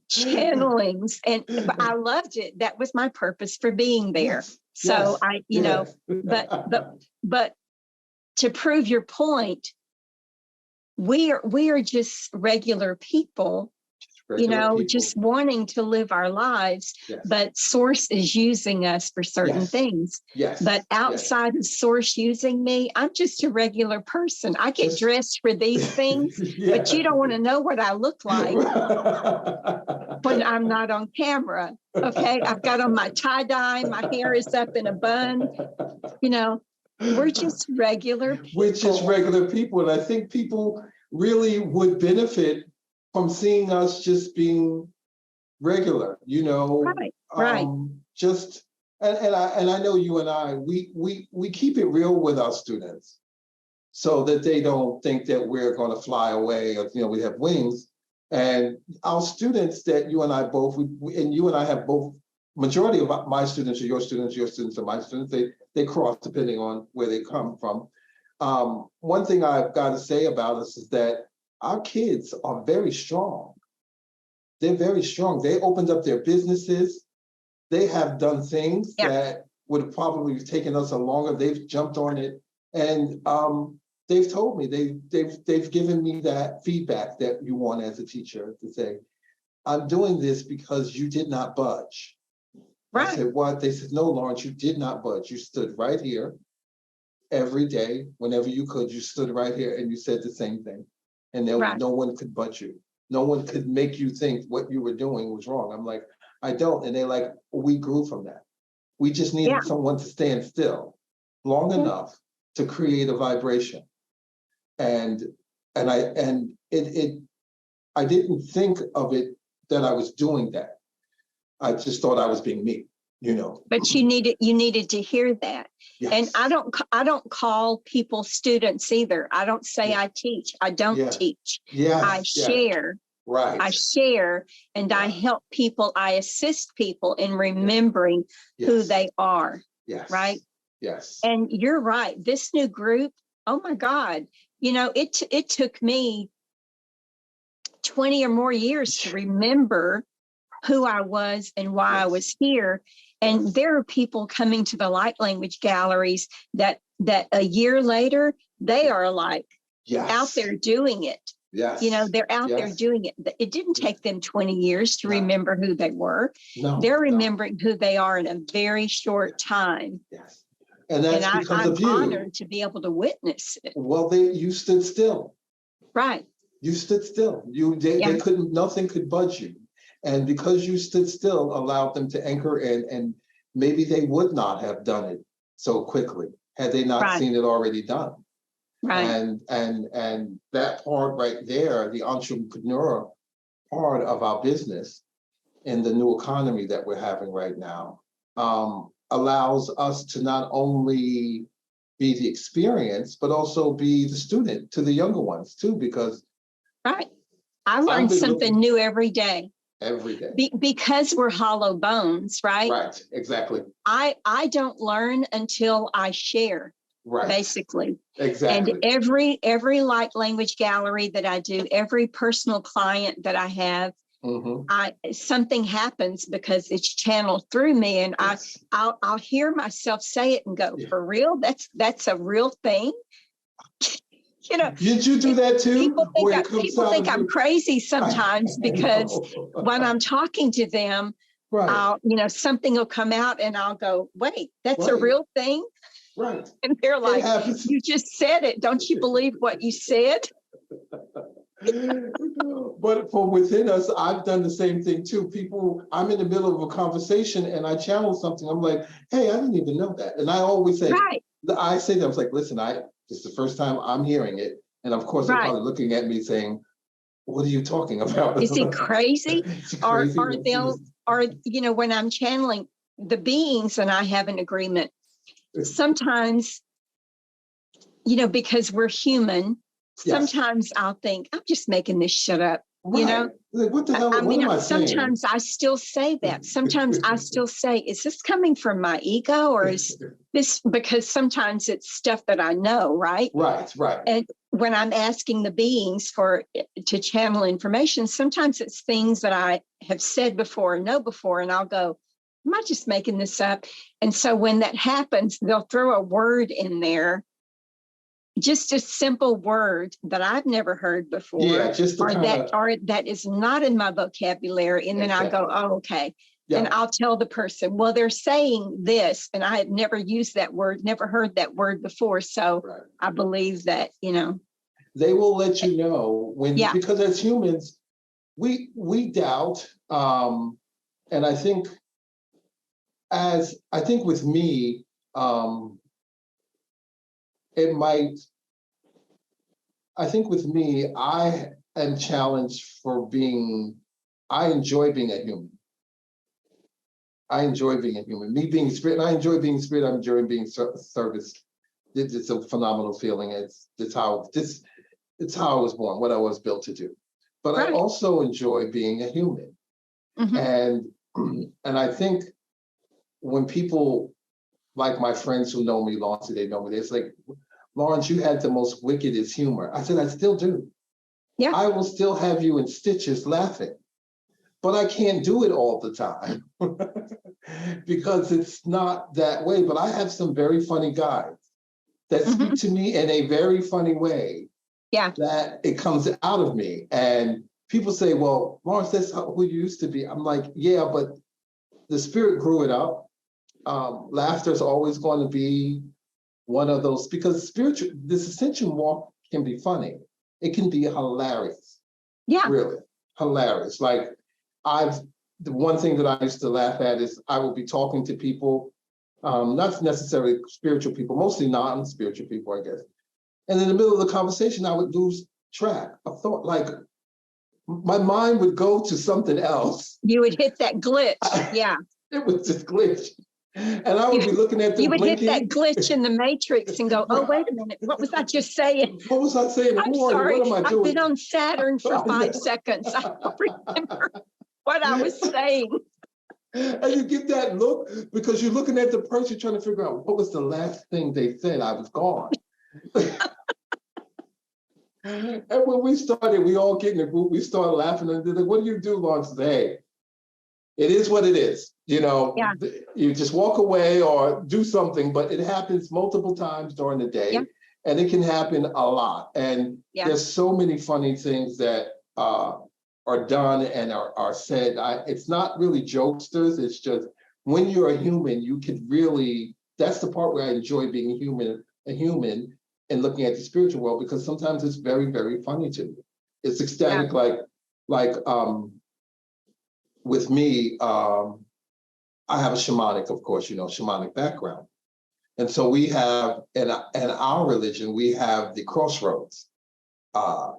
channelings, and I loved it. That was my purpose for being there. So I, you know, but to prove your point, we are just regular people. Just wanting to live our lives, but Source is using us for certain things. But outside of Source using me, I'm just a regular person. I get dressed for these things, but you don't want to know what I look like when I'm not on camera. Okay, I've got on my tie-dye, my hair is up in a bun. You know, we're just regular people. We're just regular people, and I think people really would benefit from seeing us just being regular, you know, right. Just and I know you and I, we keep it real with our students, so that they don't think that we're going to fly away, or we have wings. And our students that you and I both, and you and I have both. Majority of my students are your students are my students. They cross depending on where they come from. One thing I've got to say about us is that our kids are very strong. They're very strong. They opened up their businesses. They have done things that would have probably taken us a longer. They've jumped on it, and they've told me they've given me that feedback that you want as a teacher to say, I'm doing this because you did not budge. Right. I said, what? They said, no, Lawrence, you did not budge. You stood right here every day, whenever you could. You stood right here and you said the same thing, and no one could budge you. No one could make you think what you were doing was wrong. I'm like, I don't. And they're like, we grew from that. We just needed someone to stand still long enough to create a vibration. And I didn't think of it that I was doing that. I just thought I was being me, you know. But you needed to hear that. Yes. And I don't call people students either. I don't say I teach. I don't teach. Yes. I share. Right. I share and I help people. I assist people in remembering who they are. Yes. Right. Yes. And you're right. This new group, oh my God, you know, it took me 20 or more years to remember who I was and why I was here. And there are people coming to the light language galleries that a year later, they are like out there doing it. Yes. You know, they're out there doing it. It didn't take them 20 years to remember who they were. No, they're remembering who they are in a very short time. Yes. And that's because of you. I'm honored to be able to witness it. Well, you stood still. Right. You stood still. They couldn't, nothing could budge you. And because you stood still, allowed them to anchor in, and maybe they would not have done it so quickly had they not seen it already done. Right. And that part right there, the entrepreneur part of our business in the new economy that we're having right now, allows us to not only be the experience, but also be the student to the younger ones too, because I learn something new every day. Every day. Because we're hollow bones, right? Right, exactly. I don't learn until I share. Right. Basically. Exactly. And every light language gallery that I do, every personal client that I have, something happens because it's channeled through me, and I'll hear myself say it and go, for real? That's a real thing? You know, did you do that too? People think I'm crazy sometimes because when I'm talking to them, I'll, something will come out and I'll go, wait, that's a real thing? Right. And they're like, you just said it. Don't you believe what you said? But from within us, I've done the same thing too. I'm in the middle of a conversation and I channel something. I'm like, hey, I didn't even know that. And I always say, I say that, I was like, listen, this is the first time I'm hearing it. And of course, they're probably looking at me saying, what are you talking about? Is it crazy? Or when I'm channeling the beings and I have an agreement, sometimes, because we're human, sometimes I'll think, I'm just making this shit up, Like, what the hell? What am I saying? Sometimes I still say that. Sometimes I still say, is this coming from my ego, or is this, because sometimes it's stuff that I know, right? Right. And when I'm asking the beings to channel information, sometimes it's things that I have said before and know before, and I'll go, am I just making this up? And so when that happens, they'll throw a word in there, just a simple word that I've never heard before, or that is not in my vocabulary. And then I go, oh, okay. Yeah. And I'll tell the person, well, they're saying this, and I had never used that word, never heard that word before. So I believe that, they will let you know because as humans, we doubt. And I think with me, I am challenged for I enjoy being a human. I enjoy being a human. Me being spirit, and I enjoy being spirit, I enjoy being service. It's a phenomenal feeling. It's how I was born, what I was built to do. But I also enjoy being a human. And I think when people, like my friends who know me, Lawrence, they know me, it's like, Lawrence, you had the most wickedest humor. I said, I still do. Yeah. I will still have you in stitches laughing, but I can't do it all the time because it's not that way. But I have some very funny guys that speak to me in a very funny way. Yeah. That it comes out of me. And people say, well, Lawrence, that's who you used to be. I'm like, yeah, but the spirit grew it up. Laughter is always going to be one of those, because this ascension walk can be funny. It can be hilarious. Yeah. Really hilarious. Like the one thing that I used to laugh at is I would be talking to people, not necessarily spiritual people, mostly non-spiritual people, I guess. And in the middle of the conversation, I would lose track of thought. Like my mind would go to something else. You would hit that glitch. Yeah. It would just glitch. And I would be looking at them You would blinking. hit that glitch in the matrix and go, oh, wait a minute. What was I just saying? What was I saying? I'm Who are you? sorry. What am I doing? I've been on Saturn for 5 seconds. I don't remember what I was saying. And you get that look because you're looking at the person trying to figure out what was the last thing they said. I was gone. And when we started, we all get in a group, we started laughing and they're like, what do you do, Lawrence? Hey, it is what it is. You know, Yeah. You just walk away or do something, but it happens multiple times during the day. Yeah. And it can happen a lot. And there's so many funny things that are done and are said. It's not really jokesters. It's just when you're a human, you could really, that's the part where I enjoy being a human and looking at the spiritual world, because sometimes it's very, very funny to me. It's ecstatic, like with me, I have a shamanic, of course, shamanic background. And so we have, in our religion, we have the crossroads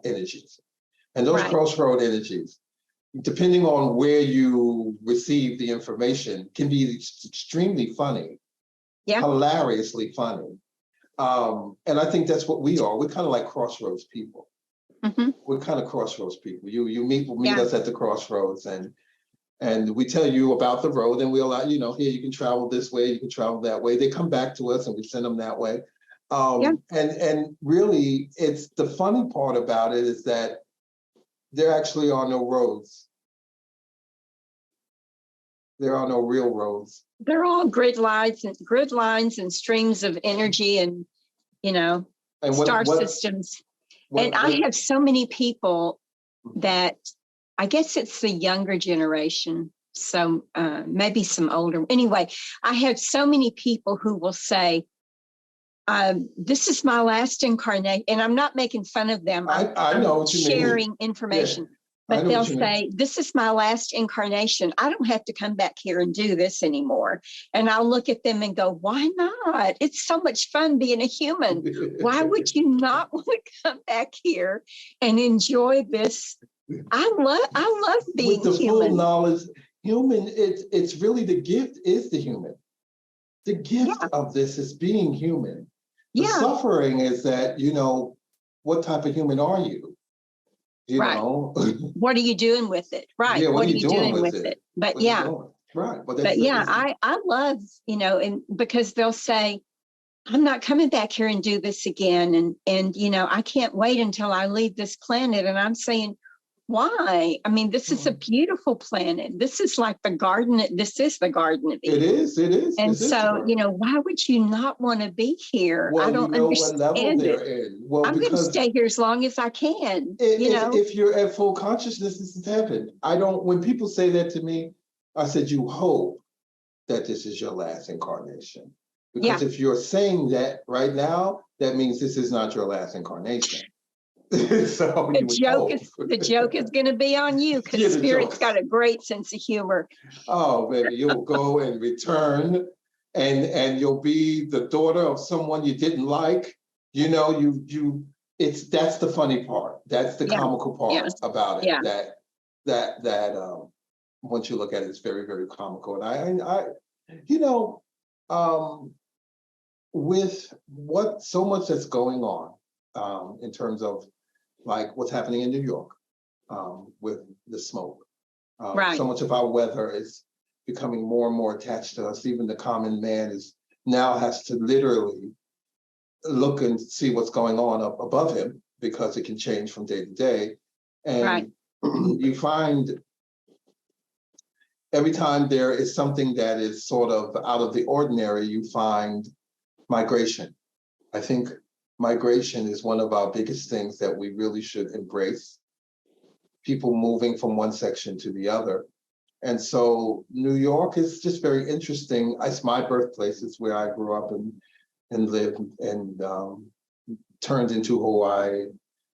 energies. And those crossroad energies, depending on where you receive the information, can be extremely funny, hilariously funny. And I think that's what we are. We're kind of like crossroads people. We're kind of crossroads people. You meet us at the crossroads, and we tell you about the road, and we allow, here you can travel this way, you can travel that way. They come back to us and we send them that way. And really, it's the funny part about it is that there actually are no roads. There are no real roads. They're all grid lines and streams of energy and star systems. And I have so many people that, I guess it's the younger generation, so maybe some older. Anyway, I have so many people who will say, this is my last incarnation, and I'm not making fun of them. I know what you mean. Sharing information. Yeah. But they'll say, this is my last incarnation. I don't have to come back here and do this anymore. And I'll look at them and go, why not? It's so much fun being a human. Why would you not want to come back here and enjoy this? I love being with the human. Full knowledge, human, it's really the gift is the human. The gift of this is being human. The suffering is that, what type of human are you? You know? What are you doing with it? Right. Yeah, what are you doing with it? But right. But I love, and because they'll say, I'm not coming back here and do this again. And I can't wait until I leave this planet. And I'm saying, why? I mean, this is a beautiful planet. This is like the garden. This is the Garden of Eden. It is. And so, why would you not want to be here? Well, I don't understand what level they're it. in. Well, I'm going to stay here as long as I can. If you're at full consciousness, this is heaven. When people say that to me, I said, you hope that this is your last incarnation. Because if you're saying that right now, that means this is not your last incarnation. So the joke is going to be on you, because Spirit's got a great sense of humor. Oh, baby, you'll go and return, and you'll be the daughter of someone you didn't like. That's the funny part. That's the comical part about it. That once you look at it, it's very, very comical. And I with so much that's going on in terms of like what's happening in New York with the smoke. So much of our weather is becoming more and more attached to us. Even the common man now has to literally look and see what's going on up above him, because it can change from day to day. And you find every time there is something that is sort of out of the ordinary, you find migration. I think migration is one of our biggest things that we really should embrace. People moving from one section to the other. And so New York is just very interesting. It's my birthplace. It's where I grew up and lived and turned into who I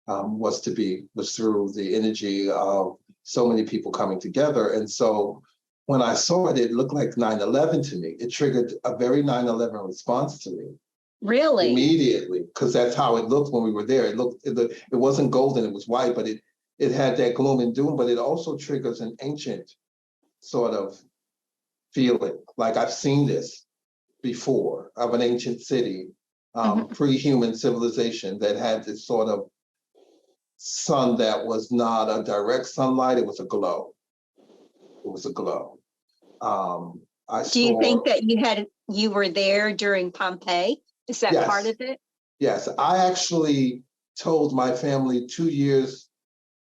was through the energy of so many people coming together. And so when I saw it, it looked like 9/11 to me. It triggered a very 9/11 response to me. Really? Immediately, because that's how it looked when we were there. It wasn't golden, it was white, but it had that gloom and doom, but it also triggers an ancient sort of feeling. Like I've seen this before of an ancient city, pre-human civilization that had this sort of sun that was not a direct sunlight, it was a glow. It was a glow. Do you think that you were there during Pompeii? Is that part of it? Yes, I actually told my family 2 years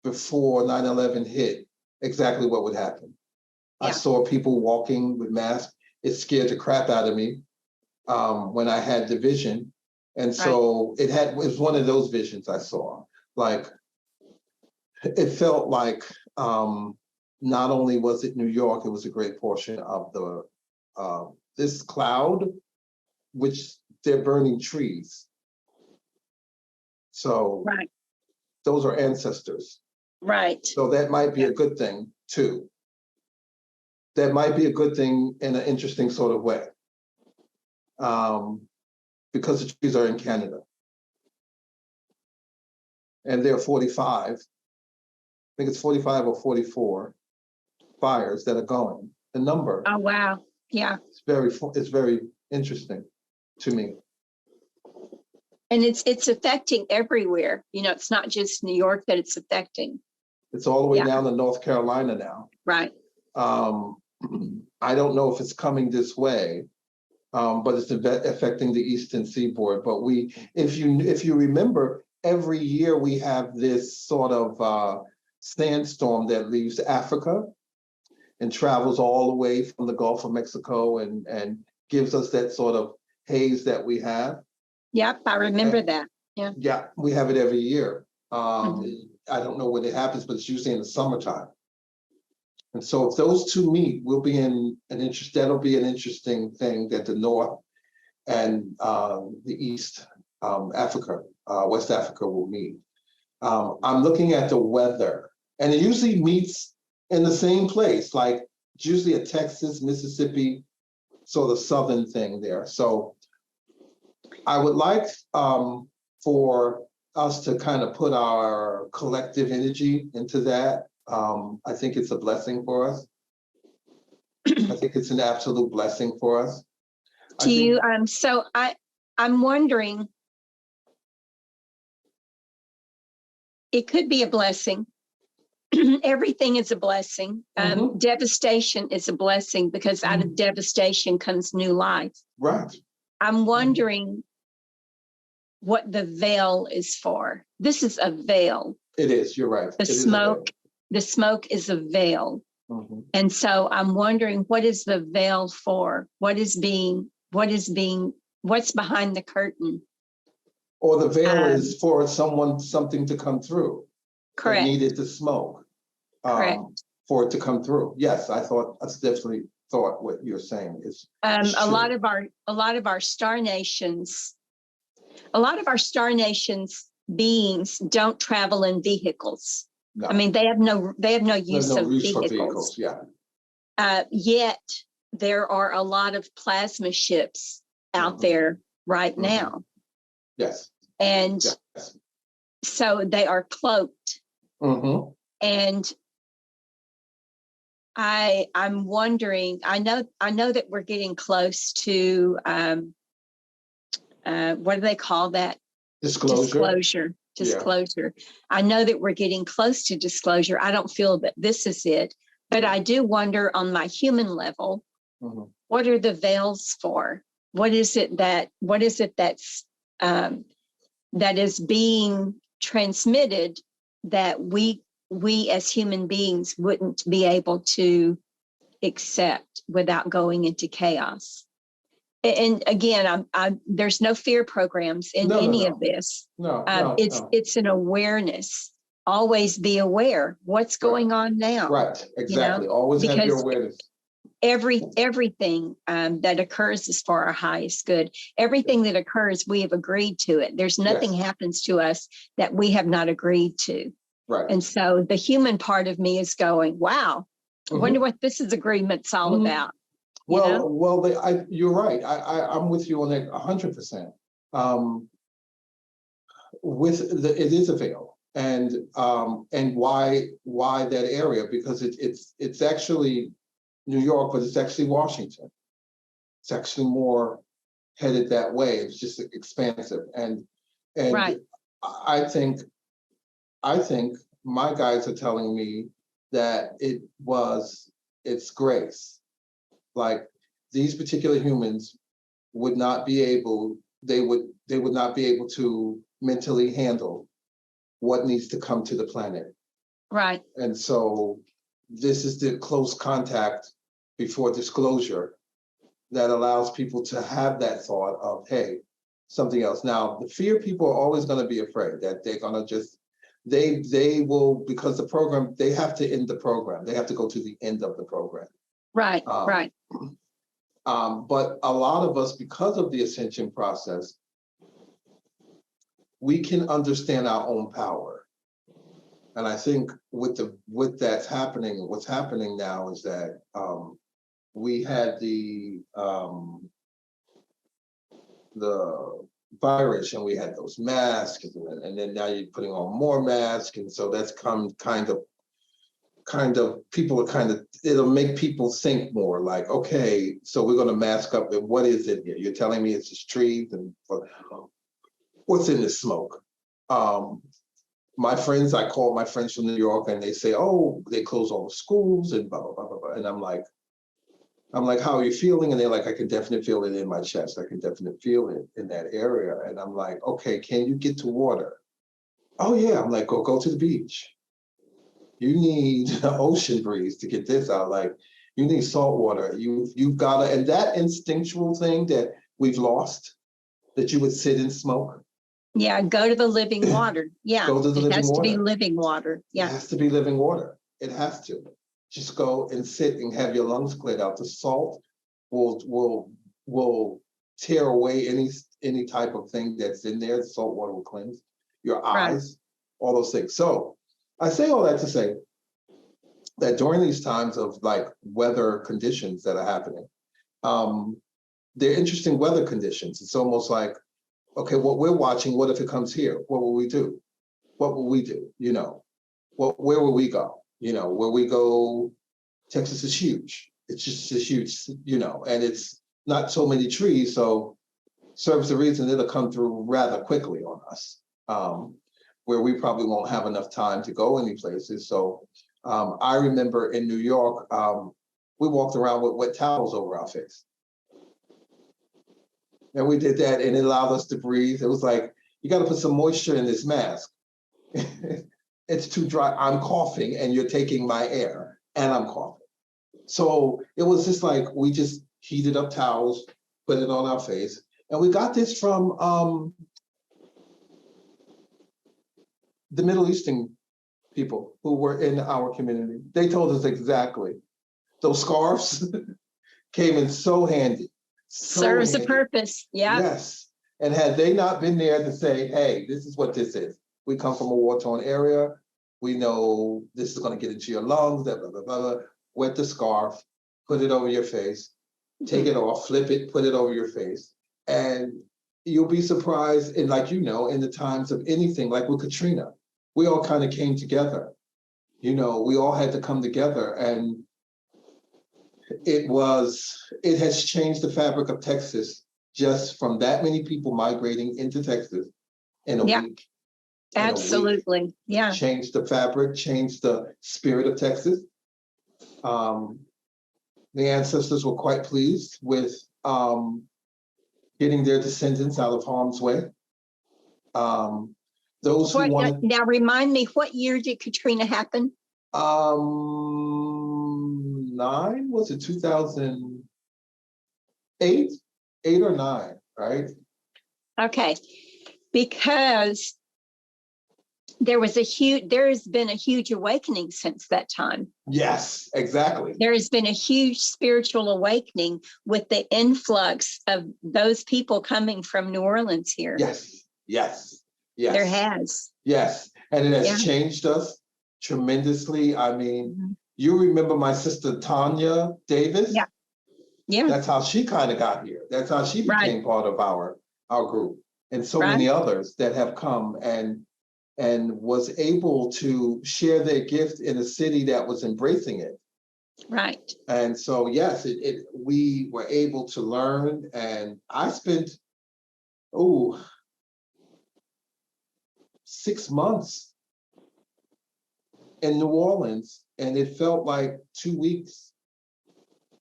before 9/11 hit exactly what would happen. Yeah. I saw people walking with masks. It scared the crap out of me when I had the vision. And so it was one of those visions I saw. Like, it felt like not only was it New York, it was a great portion of this cloud, which they're burning trees. So those are ancestors. Right. So that might be a good thing too. That might be a good thing in an interesting sort of way. Because the trees are in Canada. And there are 45, I think it's 45 or 44 fires that are going. The number. Oh, wow. Yeah. It's very interesting to me. And it's affecting everywhere. You know, it's not just New York that it's affecting. It's all the way down to North Carolina now. Right. I don't know if it's coming this way, but it's affecting the Eastern Seaboard. But if you remember, every year we have this sort of sandstorm that leaves Africa and travels all the way from the Gulf of Mexico and gives us that sort of haze that we have. Yep, I remember that. Yeah. Yeah, we have it every year. I don't know when it happens, but it's usually in the summertime. And so if those two meet, we'll be in that'll be an interesting thing that the North and the East, West Africa will meet. I'm looking at the weather, and it usually meets in the same place, like it's usually a Texas, Mississippi, sort of southern thing there. So I would like for us to kind of put our collective energy into that. I think it's a blessing for us. I think it's an absolute blessing for us. I'm wondering, it could be a blessing. Everything is a blessing. Devastation is a blessing because out of devastation comes new life. Right. I'm wondering what the veil is for. This is a veil. It is, you're right. The smoke is a veil. And so I'm wondering, what is the veil for? What's behind the curtain? Or the veil is for something to come through. Correct. That needed the smoke. Correct. For it to come through. Yes, I definitely thought what you're saying is a lot of our star nations, beings don't travel in vehicles. No. I mean, they have no use of vehicles. Yet there are a lot of plasma ships out there right now. Yes. And so they are cloaked. And I'm wondering, I know that we're getting close to what do they call that? Disclosure. I know that we're getting close to disclosure. I don't feel that this is it, but I do wonder on my human level, what are the veils for? What is it that's that is being transmitted that we we as human beings wouldn't be able to accept without going into chaos. And again, there's no fear programs in any of this. It's an awareness. Always be aware what's going on now. Right, exactly. Always have your awareness. Everything that occurs is for our highest good. Everything that occurs, we have agreed to it. There's nothing happens to us that we have not agreed to. Right. And so the human part of me is going, wow, I wonder what this agreement's all about. You're right. I'm with you on that 100%. It is a veil, and why that area? Because it's actually New York, but it's actually Washington. It's actually more headed that way. It's just expansive, and right. I think my guides are telling me that it's grace. Like these particular humans would not be able, they would not be able to mentally handle what needs to come to the planet. Right. And so this is the close contact before disclosure that allows people to have that thought of, hey, something else. Now, the fear people are always going to be afraid that they're going to just, they will, because the program, they have to end the program. They have to go to the end of the program. Right, right. But a lot of us, because of the ascension process, we can understand our own power. And I think with that's happening, what's happening now is that we had the virus, and we had those masks, and then now you're putting on more masks, and so that's kind of people are it'll make people think more like, okay, so we're going to mask up, and what is it here? You're telling me it's just trees, and what's in this smoke? I call my friends from New York, and they say, oh, they close all the schools and blah, blah, blah, blah, blah. And I'm like, how are you feeling? And they're like, I can definitely feel it in my chest. I can definitely feel it in that area. And I'm like, okay, can you get to water? Oh yeah. I'm like, go to the beach. You need an ocean breeze to get this out. Like, you need salt water. You've got to, and that instinctual thing that we've lost, that you would sit and smoke. Yeah, go to the living water. Yeah, go to the living water. It has to be living water. Yeah, it has to be living water. It has to. Just go and sit and have your lungs cleared out. The salt will tear away any type of thing that's in there. The salt water will cleanse your eyes, all those things. So I say all that to say that during these times of like weather conditions that are happening, they're interesting weather conditions. It's almost like, okay, what we're watching, what if it comes here? What will we do? What will we do? Where will we go? Where we go, Texas is huge. It's just huge, and it's not so many trees, so serves the reason it'll come through rather quickly on us, where we probably won't have enough time to go any places. So I remember in New York, we walked around with wet towels over our face. And we did that, and it allowed us to breathe. It was like, you got to put some moisture in this mask. It's too dry. I'm coughing, and you're taking my air, and I'm coughing. So it was just like, we just heated up towels, put it on our face. And we got this from the Middle Eastern people who were in our community. They told us exactly. Those scarves came in so handy. Serves a purpose. Yeah. Yes. And had they not been there to say, hey, this is what this is. We come from a war-torn area. We know this is going to get into your lungs, blah, blah, blah, blah. Wet the scarf, put it over your face, take it off, flip it, put it over your face. And you'll be surprised, in in the times of anything, like with Katrina, we all kind of came together. We all had to come together, and it has changed the fabric of Texas just from that many people migrating into Texas in a week. Absolutely. Yeah. Changed the fabric, changed the spirit of Texas. The ancestors were quite pleased with getting their descendants out of harm's way. Those who wanted. Now remind me, what year did Katrina happen? 9, was it 2008? 8 or 9, right? Okay, because there has been a huge awakening since that time. Yes, exactly. There has been a huge spiritual awakening with the influx of those people coming from New Orleans here. Yes. There has. Yes, and it has changed us tremendously. I mean, you remember my sister Tanya Davis? Yeah. That's how she kind of got here. That's how she became part of our group, and so many others that have come and was able to share their gift in a city that was embracing it. Right. And so, yes, we were able to learn, and I spent 6 months in New Orleans, and it felt like 2 weeks.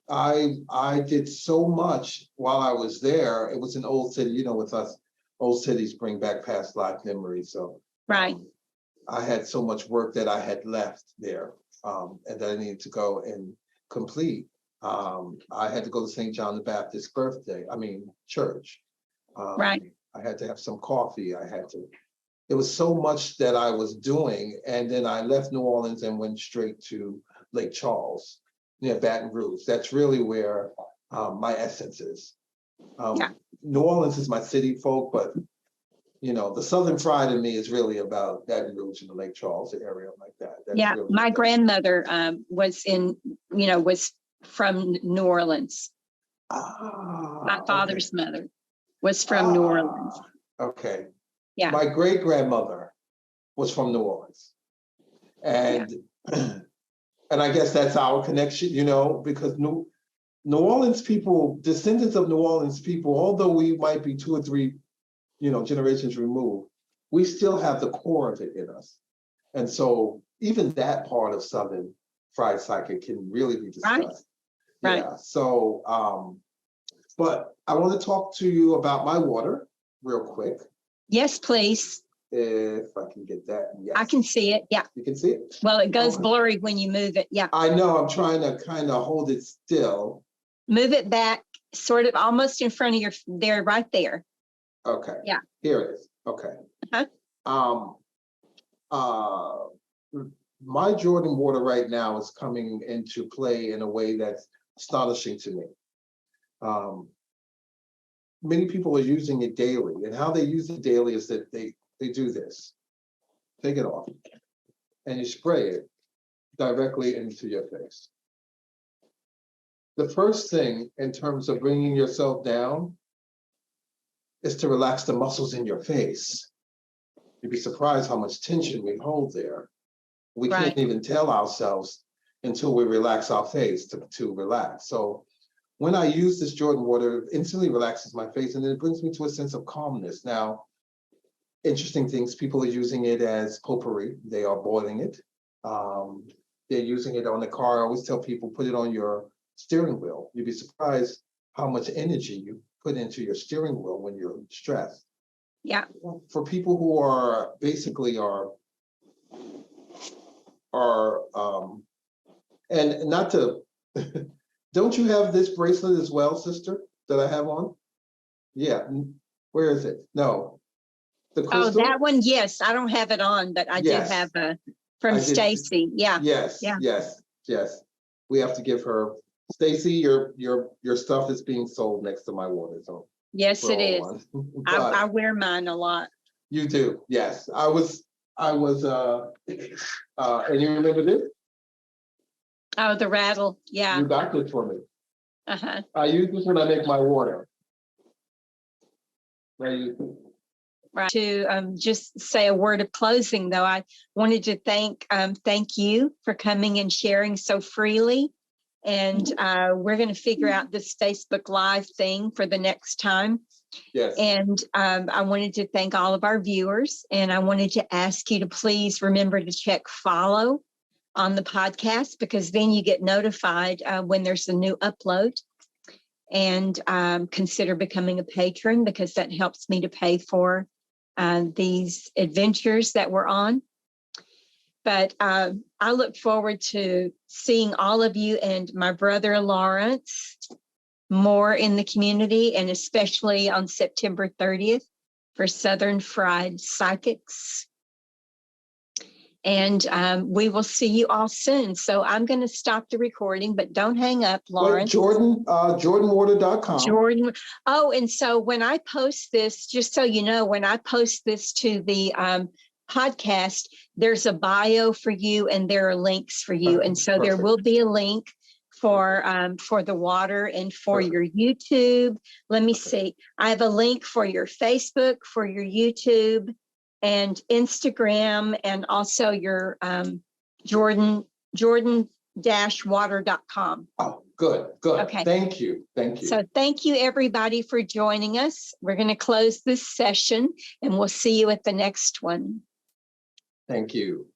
I did so much while I was there. It was an old city, you know, with us, old cities bring back past life memories. So right. I had so much work that I had left there, and that I needed to go and complete. I had to go to St. John the Baptist church. Right. I had to have some coffee. There was so much that I was doing. And then I left New Orleans and went straight to Lake Charles, near Baton Rouge. That's really where my essence is. New Orleans is my city folk, but you know, the Southern pride in me is really about Baton Rouge and the Lake Charles area like that. That's really my grandmother was from New Orleans. My father's mother was from New Orleans. Okay. Yeah. My great grandmother was from New Orleans, and and I guess that's our connection, you know, because New Orleans people, descendants of New Orleans people, although we might be 2 or 3, generations removed, we still have the core of it in us, and so even that part of Southern fried psychic can really be discussed. Right. Yeah. So, but I want to talk to you about my water real quick. Yes, please. If I can get that. Yes. I can see it. Yeah. You can see it? Well, it goes blurry when you move it. Yeah. I know. I'm trying to kind of hold it still. Move it back, sort of almost in front of there, right there. Okay. Yeah. Here it is. Okay. My Jordan water right now is coming into play in a way that's astonishing to me. Many people are using it daily, and how they use it daily is that they do this. Take it off, and you spray it directly into your face. The first thing in terms of bringing yourself down is to relax the muscles in your face. You'd be surprised how much tension we hold there. We can't even tell ourselves until we relax our face to relax. So when I use this Jordan water, it instantly relaxes my face, and then it brings me to a sense of calmness. Now, interesting things, people are using it as potpourri. They are boiling it. They're using it on the car. I always tell people, put it on your steering wheel. You'd be surprised how much energy you put into your steering wheel when you're stressed. Yeah. For people who are basically and not to, don't you have this bracelet as well, sister, that I have on? Yeah. Where is it? No. The crystal? Oh, that one. Yes, I don't have it on, but I do have from Stacy. Yeah. Yes. We have to give her, Stacy, your stuff is being sold next to my water. So yes, it is. I wear mine a lot. You do, yes. I was and you remember this? Oh, the rattle. Yeah. You got this for me. Uh-huh. I use this when I make my water. Right. To just say a word of closing, though, I wanted to thank you for coming and sharing so freely. And we're going to figure out this Facebook Live thing for the next time. Yes. And I wanted to thank all of our viewers, and I wanted to ask you to please remember to check follow on the podcast, because then you get notified when there's a new upload. And consider becoming a patron, because that helps me to pay for these adventures that we're on. But I look forward to seeing all of you and my brother Lawrence more in the community, and especially on September 30th for Southern Fried Psychics. And we will see you all soon. So I'm going to stop the recording, but don't hang up, Lawrence. Wait, JordanWater.com. Jordan. Oh, and so when I post this, just so you know, when I post this to the podcast, there's a bio for you and there are links for you. And so there will be a link for the water and for your YouTube. Let me see. I have a link for your Facebook, for your YouTube and Instagram, and also your Jordan-water.com. Oh, good. Okay. Thank you. So thank you, everybody, for joining us. We're going to close this session, and we'll see you at the next one. Thank you.